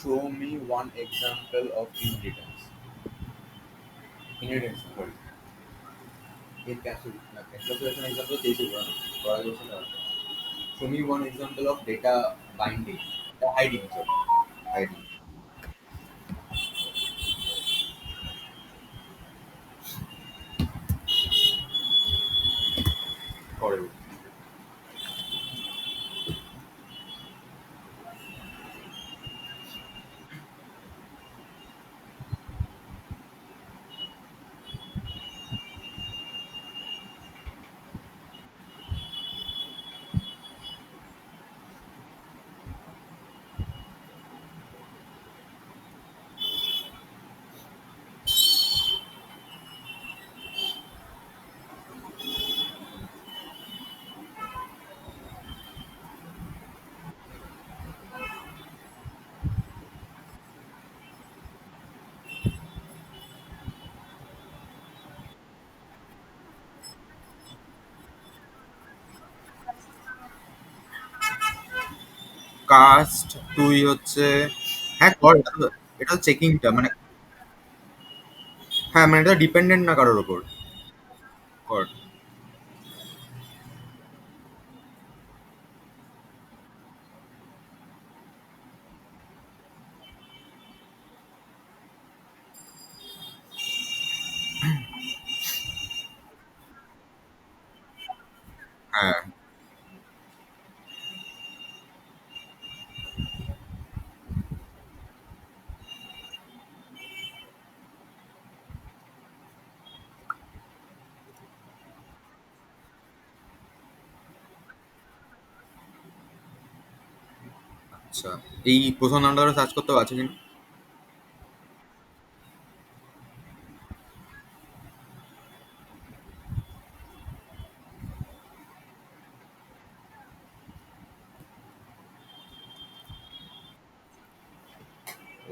Speaker 1: Show me one example of inheritance. Inheritance, sorry. Encapsulation example চেয়েছিল না, করা যাচ্ছে না। Show me one example of data binding. Hiding, sorry. Hiding. করে। কাস্ট তুই হচ্ছে, হ্যাঁ কর, এটা চেকিংটা মানে, হ্যাঁ মানে এটা ডিপেন্ডেন্ট না কারোর ওপর। কর। হ্যাঁ। আচ্ছা, এই প্রথম নামটা সার্চ করতে আছে কিনা।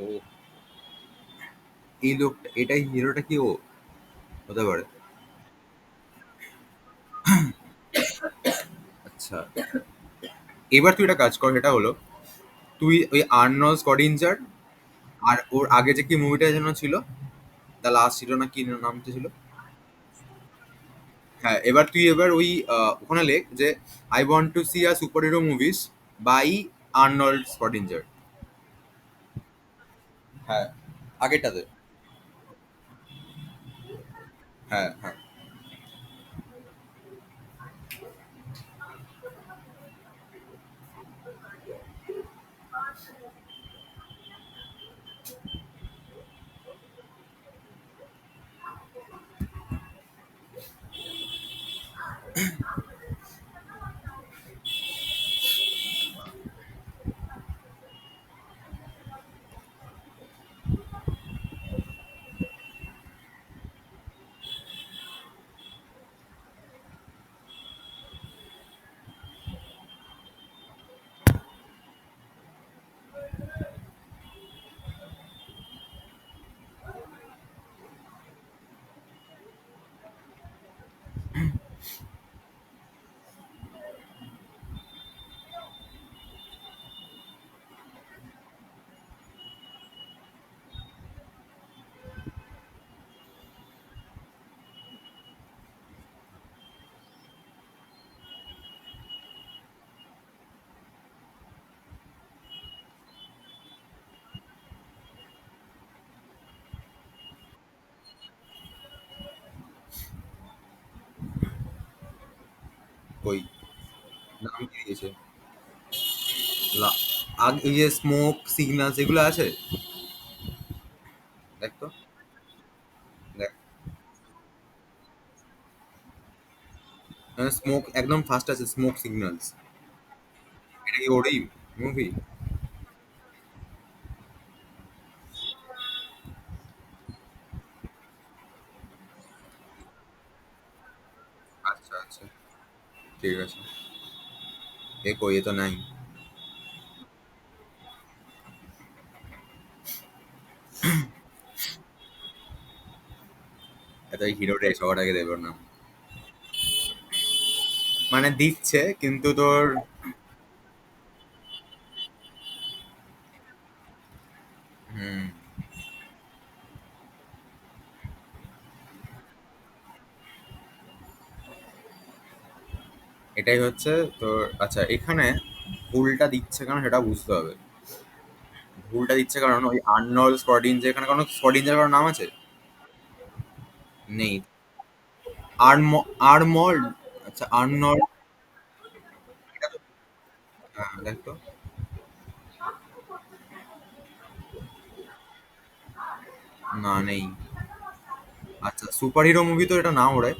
Speaker 1: ও, এই লোকটা, এটাই হিরোটা কি ও হতে পারে? আচ্ছা, এবার তুই একটা কাজ কর, সেটা হলো তুই ওই আর্নল্ড স্কটিনজার আর ওর আগে যে কি মুভিটা যেন ছিল, দ্য লাস্ট ছিল না কি নামটা ছিল। হ্যাঁ, এবার তুই এবার ওই ওখানে লেখ যে I want to see a super hero movies by Arnold Schwarzenegger. হ্যাঁ, আগেরটাতে। হ্যাঁ হ্যাঁ। কই নাম কি দিয়েছে? লা- এই যে স্মোক সিগন্যাল এগুলো আছে, দেখ তো, দেখ। স্মোক একদম ফার্স্ট আছে, স্মোক সিগন্যালস। এটা কি ওরই মুভি? আচ্ছা আচ্ছা, ঠিক আছে। এ কই, এ তো নাই। এত হিরোটাই সবার আগে দেবে ওর নাম। মানে দিচ্ছে কিন্তু তোর। হুম। এটাই হচ্ছে তোর। আচ্ছা, এখানে ভুলটা দিচ্ছে কারণ সেটা বুঝতে হবে। ভুলটা দিচ্ছে কারণ ওই আর্নল্ড স্কটিন, যে এখানে কোনো স্কটিনজের কারো নাম আছে? নেই। আর্মল্ড। আচ্ছা, আর্নল্ড। হ্যাঁ, দেখ তো। না, নেই। আচ্ছা, সুপার হিরো মুভি তো এটা না ওরে।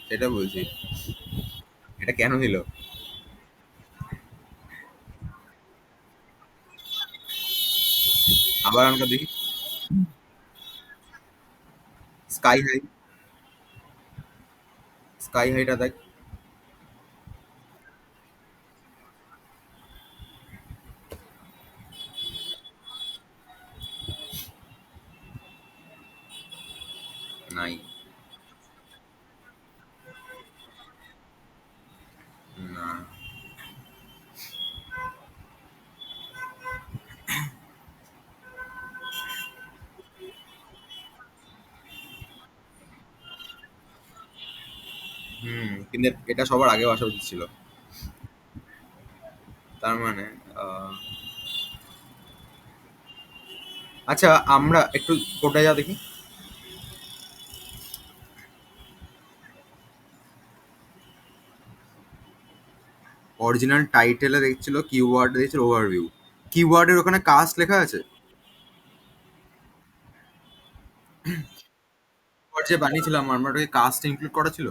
Speaker 1: সেটা বলছি। এটা কেন দিল? আবার আমরা দেখি। Sky high. স্কাই হাইটা দেখ। নাই। না। হুম, কিন্তু এটা সবার আগে আসা উচিত ছিল। তার মানে আহ, আচ্ছা, আমরা একটু কোটায় যা দেখি। অরিজিনাল টাইটেলে দেখছিল কিওয়ার্ড দিয়েছিল ওভারভিউ। কিওয়ার্ডের ওখানে কাস্ট লেখা আছে। কিওয়ার্ড যে বানিয়েছিলাম আমরা, ওটাকে কাস্ট ইনক্লুড করা ছিল।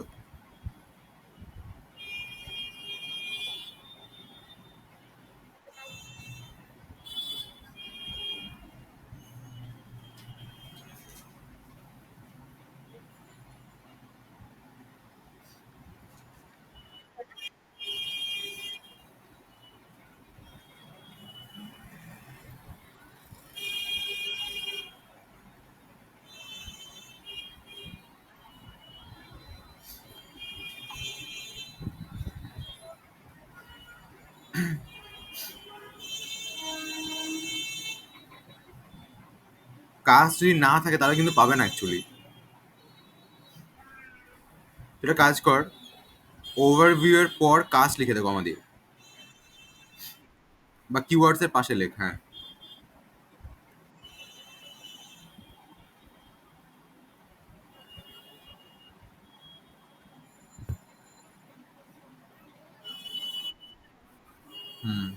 Speaker 1: কাস্ট যদি না থাকে তাহলে কিন্তু পাবে না অ্যাকচুয়ালি। এটা কাজ কর, ওভারভিউ এর পর কাস্ট লিখে দেবো আমাদের, বা কিওয়ার্ডস এর পাশে লেখ, হ্যাঁ। হুম।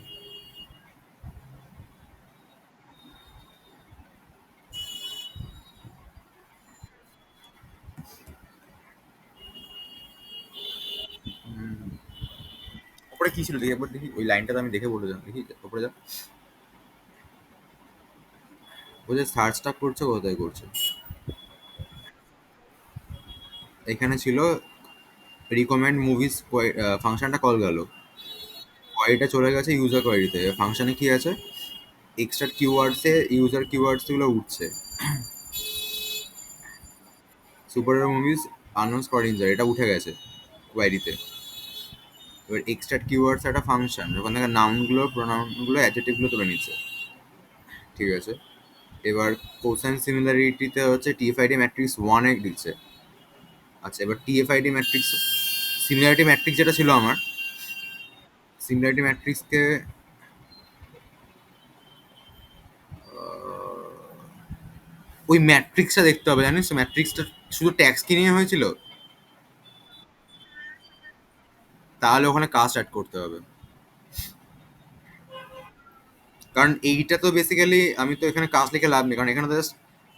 Speaker 1: ওপরে কি ছিল দেখি একবার, দেখি ওই লাইনটা তো আমি দেখে বলে যান, দেখি ওপরে যা। ও যে সার্চটা করছে কোথায় করছে? এখানে ছিল রিকমেন্ড মুভিজ, ফাংশনটা কল গেল, কোয়ারিটা চলে গেছে ইউজার কোয়ারিতে। ফাংশনে কি আছে, এক্সট্রা কিওয়ার্ডসে ইউজার কিওয়ার্ডস গুলো উঠছে। সুপার মুভিজ আননোন স্কটিনজার এটা উঠে গেছে কোয়ারিতে। এবার এক্সট্রা কিওয়ার্ডস একটা ফাংশন, ওখান থেকে নাউনগুলো, প্রোনাউনগুলো, অ্যাডজেক্টিভগুলো তুলে নিচ্ছে। ঠিক আছে। এবার কোসাইন সিমিলারিটিতে হচ্ছে টিএফআইডি ম্যাট্রিক্স ওয়ানে দিচ্ছে। আচ্ছা, এবার টিএফআইডি ম্যাট্রিক্স, সিমিলারিটি ম্যাট্রিক্স যেটা ছিল আমার, সিমিলারিটি ম্যাট্রিক্সকে ওই ম্যাট্রিক্সটা দেখতে হবে, জানিস ম্যাট্রিক্সটা শুধু ট্যাক্স কি নিয়ে হয়েছিল? তাহলে ওখানে কাজ অ্যাড করতে হবে। কারণ এইটা তো বেসিক্যালি আমি তো এখানে কাজ লিখে লাভ নেই, কারণ এখানে তো জাস্ট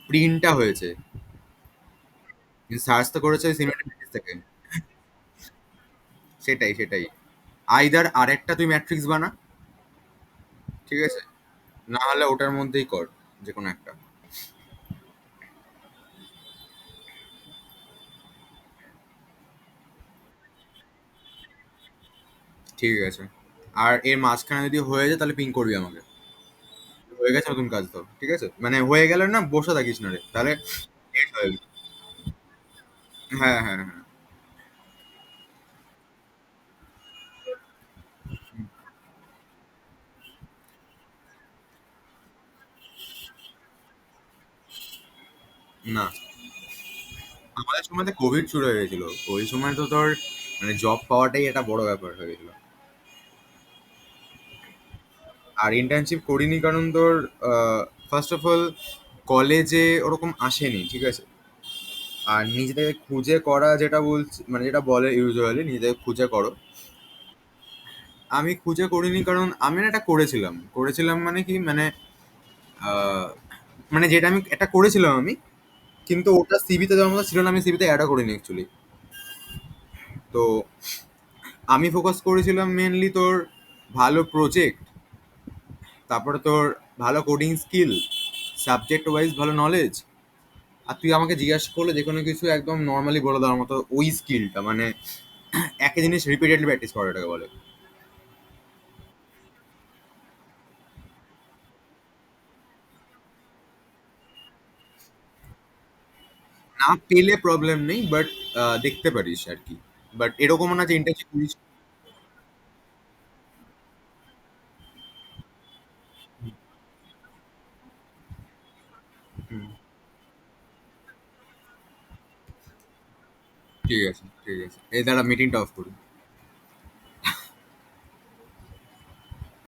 Speaker 1: প্রিন্টটা হয়েছে, সার্চ তো করেছে ওই সিনেমাটিক থেকে। সেটাই সেটাই। আইদার আরেকটা তুই ম্যাট্রিক্স বানা, ঠিক আছে, না হলে ওটার মধ্যেই কর, যে কোনো একটা। ঠিক আছে। আর এর মাঝখানে যদি হয়ে যায় তাহলে পিং করবি আমাকে। হয়ে গেছে নতুন কাজ তো, ঠিক আছে, মানে হয়ে গেলে না বসে থাকিস না রে, তাহলে লেট হয়ে যাবে। হ্যাঁ হ্যাঁ হ্যাঁ। না, আমাদের সময় তো কোভিড শুরু হয়ে গেছিল। ওই সময় তো তোর মানে জব পাওয়াটাই একটা বড় ব্যাপার হয়ে গেছিল। আর ইন্টার্নশিপ করিনি কারণ তোর ফার্স্ট অফ অল কলেজে ওরকম আসেনি, ঠিক আছে। আর নিজে থেকে খুঁজে করা যেটা বলছি, মানে যেটা বলে ইউজুয়ালি নিজে থেকে খুঁজে করো। আমি খুঁজে করিনি কারণ আমি না এটা করেছিলাম, করেছিলাম মানে কি মানে আহ, মানে যেটা আমি একটা করেছিলাম আমি, কিন্তু ওটা সিভিতে দেওয়ার মতো ছিল না, আমি সিভিতে অ্যাডও করিনি অ্যাকচুয়ালি। তো আমি ফোকাস করেছিলাম মেনলি তোর ভালো প্রজেক্ট, তারপরে তোর ভালো কোডিং স্কিল, সাবজেক্ট ওয়াইজ ভালো নলেজ। আর তুই আমাকে জিজ্ঞাসা করলে যে কোনো কিছু একদম নর্মালি বলে দেওয়ার মতো ওই স্কিলটা, মানে একই জিনিস রিপিটেডলি প্র্যাকটিস করা এটাকে বলে। না পেলে প্রবলেম নেই, বাট দেখতে পারিস আর কি। বাট এরকমও না যে ইন্টার্নশিপ করিস। হুম, ঠিক আছে ঠিক আছে, এই দাঁড়া মিটিংটা অফ করি।